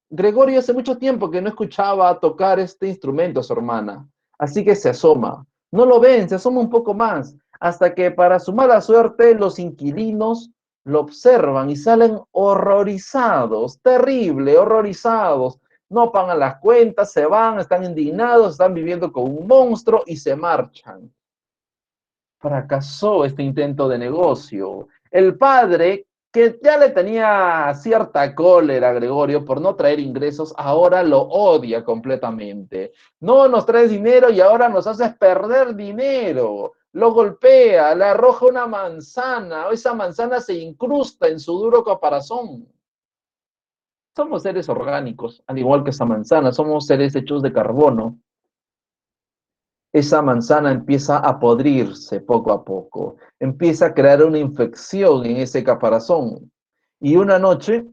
Gregorio hace mucho tiempo que no escuchaba tocar este instrumento a su hermana, así que se asoma. No lo ven, se asoma un poco más, hasta que para su mala suerte los inquilinos lo observan y salen horrorizados, terrible, horrorizados. No pagan las cuentas, se van, están indignados, están viviendo con un monstruo y se marchan. Fracasó este intento de negocio. El padre, que ya le tenía cierta cólera a Gregorio por no traer ingresos, ahora lo odia completamente. No nos traes dinero y ahora nos haces perder dinero. Lo golpea, le arroja una manzana, o esa manzana se incrusta en su duro caparazón. Somos seres orgánicos, al igual que esa manzana, somos seres hechos de carbono. Esa manzana empieza a podrirse poco a poco, empieza a crear una infección en ese caparazón. Y una noche,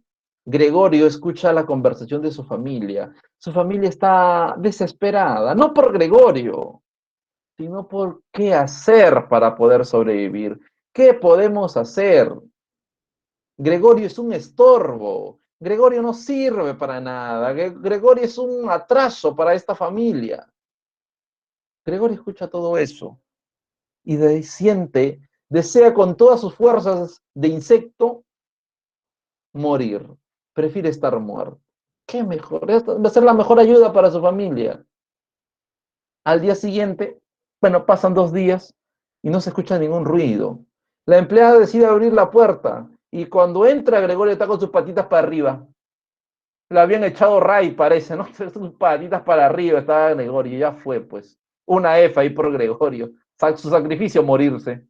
Gregorio escucha la conversación de su familia. Su familia está desesperada, no por Gregorio, sino por qué hacer para poder sobrevivir. ¿Qué podemos hacer? Gregorio es un estorbo. Gregorio no sirve para nada. Gregorio es un atraso para esta familia. Gregorio escucha todo eso y desea con todas sus fuerzas de insecto morir. Prefiere estar muerto. ¿Qué mejor? Esta va a ser la mejor ayuda para su familia. Al día siguiente, bueno, pasan 2 días y no se escucha ningún ruido. La empleada decide abrir la puerta y cuando entra, Gregorio está con sus patitas para arriba. Le habían echado ray, parece, ¿no? Sus patitas para arriba estaba Gregorio, ya fue, pues. Una F ahí por Gregorio. Su sacrificio, morirse.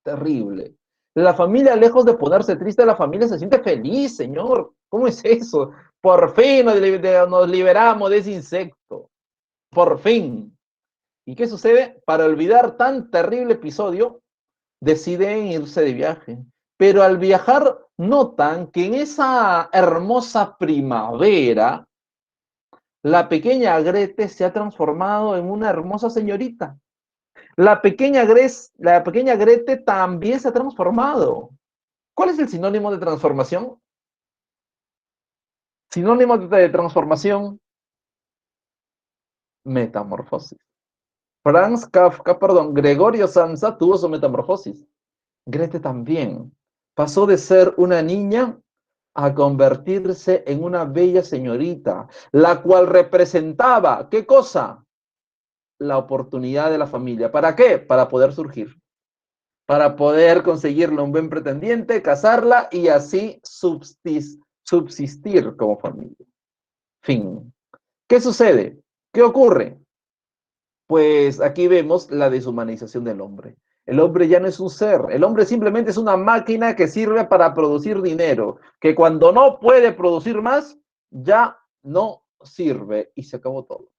Terrible. La familia, lejos de ponerse triste, la familia se siente feliz, señor. ¿Cómo es eso? Por fin nos liberamos de ese insecto. Por fin. ¿Y qué sucede? Para olvidar tan terrible episodio, deciden irse de viaje. Pero al viajar notan que en esa hermosa primavera, la pequeña Grete se ha transformado en una hermosa señorita. La pequeña Grete también se ha transformado. ¿Cuál es el sinónimo de transformación? Sinónimo de transformación, metamorfosis. Gregorio Samsa tuvo su metamorfosis. Grete también. Pasó de ser una niña a convertirse en una bella señorita, la cual representaba, ¿qué cosa? La oportunidad de la familia. ¿Para qué? Para poder surgir. Para poder conseguirle un buen pretendiente, casarla y así subsistir como familia. Fin. ¿Qué sucede? ¿Qué ocurre? Pues aquí vemos la deshumanización del hombre. El hombre ya no es un ser, el hombre simplemente es una máquina que sirve para producir dinero, que cuando no puede producir más, ya no sirve y se acabó todo.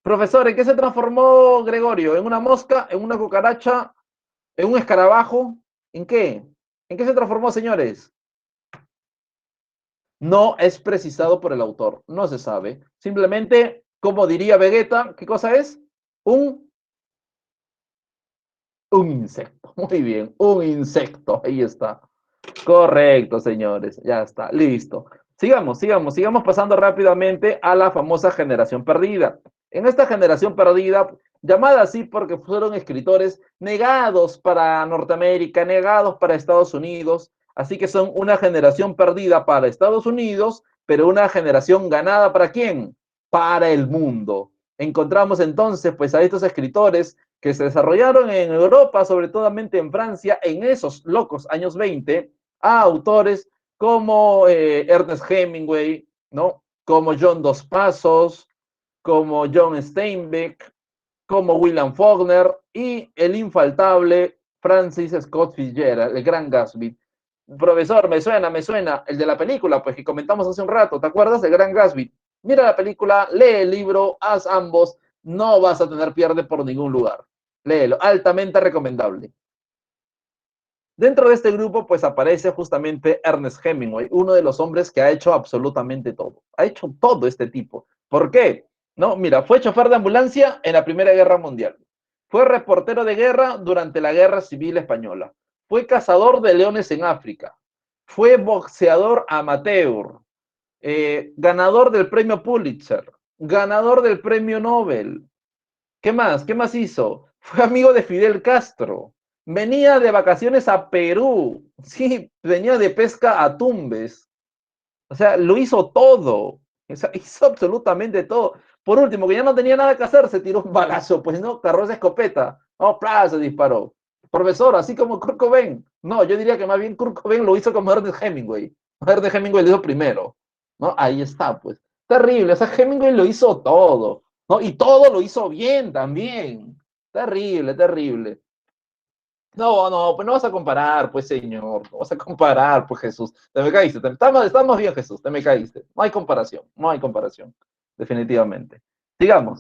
Profesor, ¿en qué se transformó Gregorio? ¿En una mosca? ¿En una cucaracha? ¿En un escarabajo? ¿En qué? ¿En qué se transformó, señores? No es precisado por el autor, no se sabe. Simplemente, como diría Vegeta, ¿qué cosa es? Un insecto. Muy bien, un insecto. Ahí está. Correcto, señores. Ya está, listo. Sigamos pasando rápidamente a la famosa generación perdida. En esta generación perdida, llamada así porque fueron escritores negados para Norteamérica, negados para Estados Unidos, así que son una generación perdida para Estados Unidos, pero una generación ganada ¿para quién? Para el mundo. Encontramos entonces pues a estos escritores que se desarrollaron en Europa, sobre todo en Francia, en esos locos años 20, a autores como Ernest Hemingway, ¿no? Como John Dos Passos, como John Steinbeck, como William Faulkner y el infaltable Francis Scott Fitzgerald, el gran Gatsby. Profesor, me suena, el de la película, pues que comentamos hace un rato, ¿te acuerdas? El gran Gatsby. Mira la película, lee el libro, haz ambos, no vas a tener pierde por ningún lugar. Léelo, altamente recomendable. Dentro de este grupo, pues aparece justamente Ernest Hemingway, uno de los hombres que ha hecho absolutamente todo. Ha hecho todo este tipo. ¿Por qué? No, mira, fue chofer de ambulancia en la Primera Guerra Mundial. Fue reportero de guerra durante la Guerra Civil Española. Fue cazador de leones en África. Fue boxeador amateur. Ganador del premio Pulitzer. Ganador del premio Nobel. ¿Qué más? ¿Qué más hizo? Fue amigo de Fidel Castro. Venía de vacaciones a Perú. Sí, venía de pesca a Tumbes. O sea, lo hizo todo. O sea, hizo absolutamente todo. Por último, que ya no tenía nada que hacer, se tiró un balazo, pues no, carró esa escopeta. No, ¡plá! Se disparó. Profesor, así como Kurt Cobain. No, yo diría que más bien Kurt Cobain lo hizo como Ernest Hemingway. Ernest Hemingway lo hizo primero. ¿No? Ahí está, pues. Terrible. O sea, Hemingway lo hizo todo. ¿No? Y todo lo hizo bien también. Terrible, terrible. No, no, pues no vas a comparar, pues señor, no vas a comparar, pues Jesús, te me caíste, estamos bien Jesús, te me caíste, no hay comparación, no hay comparación, definitivamente. Sigamos.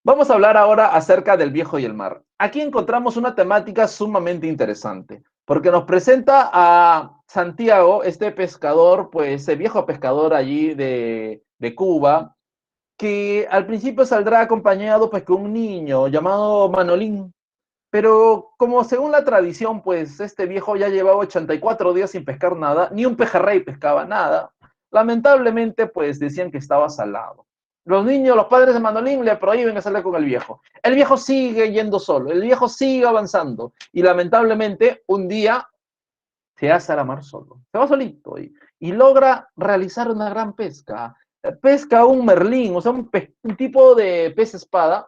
Vamos a hablar ahora acerca del viejo y el mar. Aquí encontramos una temática sumamente interesante, porque nos presenta a Santiago, este pescador, pues ese viejo pescador allí de Cuba, que al principio saldrá acompañado pues con un niño llamado Manolín. Pero como según la tradición, pues este viejo ya llevaba 84 días sin pescar nada, ni un pejerrey pescaba nada. Lamentablemente, pues decían que estaba salado. Los niños, los padres de Manolín le prohíben salir con el viejo. El viejo sigue yendo solo, el viejo sigue avanzando. Y lamentablemente, un día se hace a la mar solo. Se va solito y logra realizar una gran pesca. Pesca un merlín, o sea, un tipo de pez espada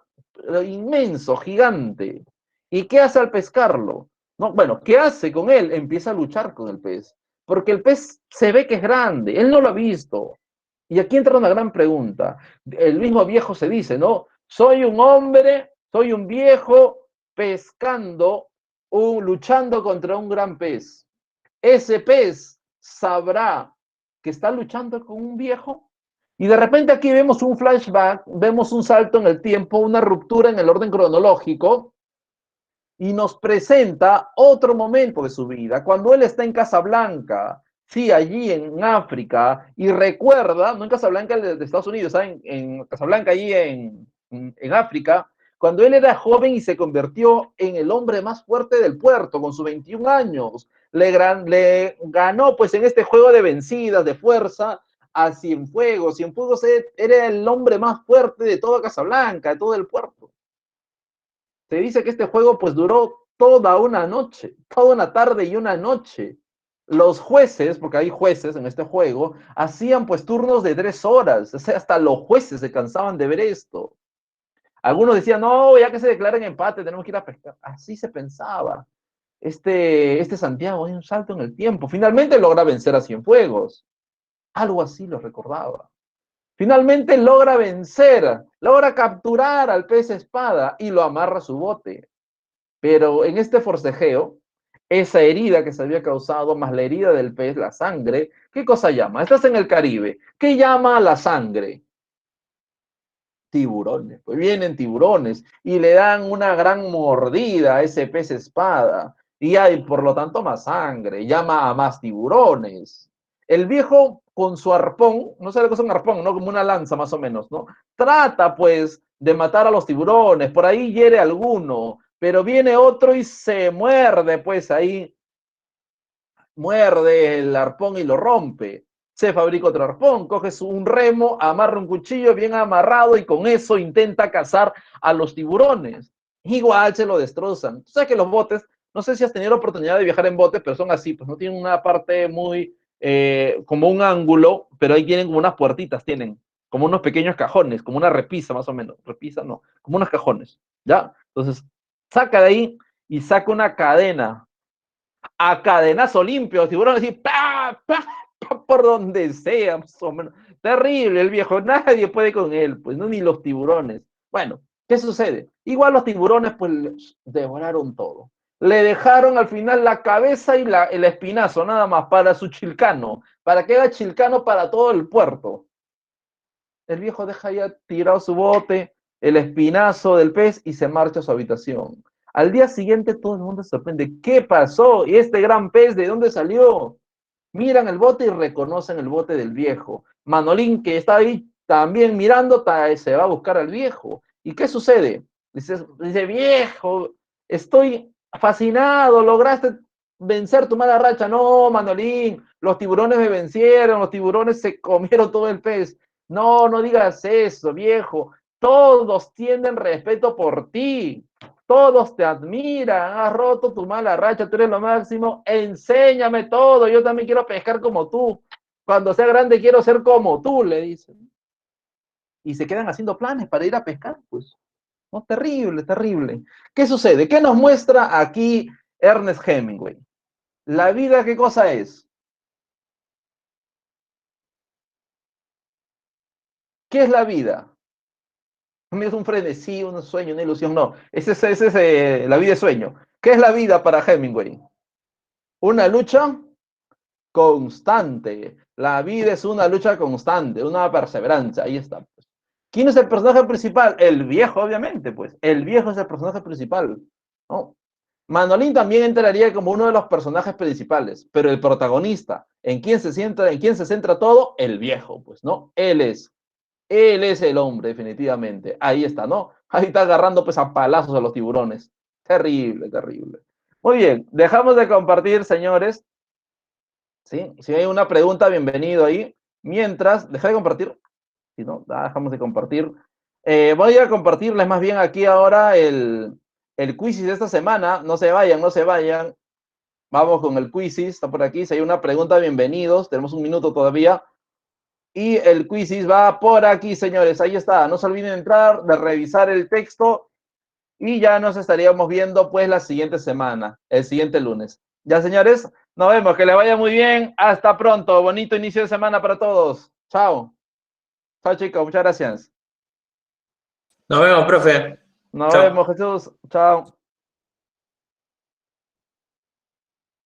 inmenso, gigante. ¿Y qué hace al pescarlo? No, bueno, ¿qué hace con él? Empieza a luchar con el pez, porque el pez se ve que es grande, él no lo ha visto. Y aquí entra una gran pregunta. El mismo viejo se dice, ¿no? Soy un hombre, soy un viejo pescando, luchando contra un gran pez. Ese pez sabrá que está luchando con un viejo. Y de repente aquí vemos un flashback, vemos un salto en el tiempo, una ruptura en el orden cronológico, y nos presenta otro momento de su vida, cuando él está en Casablanca, sí, allí en África, y recuerda, no en Casablanca de Estados Unidos, en Casablanca, allí en África, cuando él era joven y se convirtió en el hombre más fuerte del puerto, con sus 21 años, le ganó pues en este juego de vencidas, de fuerza, a Cienfuegos. Cienfuegos era el hombre más fuerte de toda Casablanca, de todo el puerto. Se dice que este juego pues duró toda una noche, toda una tarde y una noche. Los jueces, porque hay jueces en este juego, hacían pues turnos de 3 horas. O sea, hasta los jueces se cansaban de ver esto. Algunos decían, no, ya que se declara en empate, tenemos que ir a pescar. Así se pensaba. Este Santiago hay un salto en el tiempo. Finalmente logra vencer a Cienfuegos. Algo así lo recordaba. Finalmente logra vencer, logra capturar al pez espada y lo amarra a su bote. Pero en este forcejeo, esa herida que se había causado, más la herida del pez, la sangre, ¿qué cosa llama? Estás en el Caribe. ¿Qué llama a la sangre? Tiburones. Pues vienen tiburones y le dan una gran mordida a ese pez espada. Y hay, por lo tanto, más sangre. Llama a más tiburones. El viejo con su arpón, no sé lo que es un arpón, ¿no? Como una lanza más o menos, ¿no? Trata, pues, de matar a los tiburones. Por ahí hiere alguno. Pero viene otro y se muerde, pues ahí muerde el arpón y lo rompe. Se fabrica otro arpón, coges un remo, amarra un cuchillo bien amarrado y con eso intenta cazar a los tiburones. Igual se lo destrozan. Tú sabes que los botes, no sé si has tenido la oportunidad de viajar en botes, pero son así, pues no tienen una parte muy, como un ángulo, pero ahí tienen como unas puertitas, tienen como unos pequeños cajones, como una repisa más o menos. Repisa no, como unos cajones, ¿ya? Entonces, saca de ahí y saca una cadena a cadenazo limpio, tiburones así, ¡pah, pah, pah! Por donde sea, más o menos. Terrible el viejo, nadie puede con él, pues no, ni los tiburones. Bueno, ¿qué sucede? Igual los tiburones pues devoraron todo. Le dejaron al final la cabeza y el espinazo, nada más, para su chilcano, para que haga chilcano para todo el puerto. El viejo deja ya tirado su bote, el espinazo del pez y se marcha a su habitación. Al día siguiente todo el mundo se sorprende. ¿Qué pasó? ¿Y este gran pez de dónde salió? Miran el bote y reconocen el bote del viejo. Manolín, que está ahí también mirando se va a buscar al viejo. ¿Y qué sucede? Dice, viejo, estoy fascinado, lograste vencer tu mala racha. No, Manolín, los tiburones me vencieron, los tiburones se comieron todo el pez. No, no digas eso, viejo. Todos tienen respeto por ti. Todos te admiran. Has roto tu mala racha, tú eres lo máximo. Enséñame todo. Yo también quiero pescar como tú. Cuando sea grande quiero ser como tú, le dicen. Y se quedan haciendo planes para ir a pescar, pues. No, terrible, terrible. ¿Qué sucede? ¿Qué nos muestra aquí Ernest Hemingway? La vida, ¿qué cosa es? ¿Qué es la vida? Es un frenesí, un sueño, una ilusión. No, ese es la vida es sueño. ¿Qué es la vida para Hemingway? Una lucha constante. La vida es una lucha constante, una perseverancia. Ahí está. Pues. ¿Quién es el personaje principal? El viejo, obviamente, pues. El viejo es el personaje principal. ¿No? Manolín también entraría como uno de los personajes principales, pero el protagonista, ¿en quién se centra todo? El viejo, pues, ¿no? Él es el hombre, definitivamente. Ahí está, ¿no? Ahí está agarrando pues a palazos a los tiburones. Terrible, terrible. Muy bien, dejamos de compartir, señores. ¿Sí? Si hay una pregunta, bienvenido ahí. Mientras, deja de compartir. Si no, dejamos de compartir. Voy a compartirles más bien aquí ahora el quiz de esta semana. No se vayan, no se vayan. Vamos con el quiz, está por aquí. Si hay una pregunta, bienvenidos. Tenemos un minuto todavía. Y el quiz va por aquí, señores. Ahí está. No se olviden de entrar, de revisar el texto. Y ya nos estaríamos viendo pues la siguiente semana, el siguiente lunes. Ya, señores, nos vemos. Que les vaya muy bien. Hasta pronto. Bonito inicio de semana para todos. Chao. Chao, chicos. Muchas gracias. Nos vemos, profe. Nos Chao. vemos, Jesús. Chao.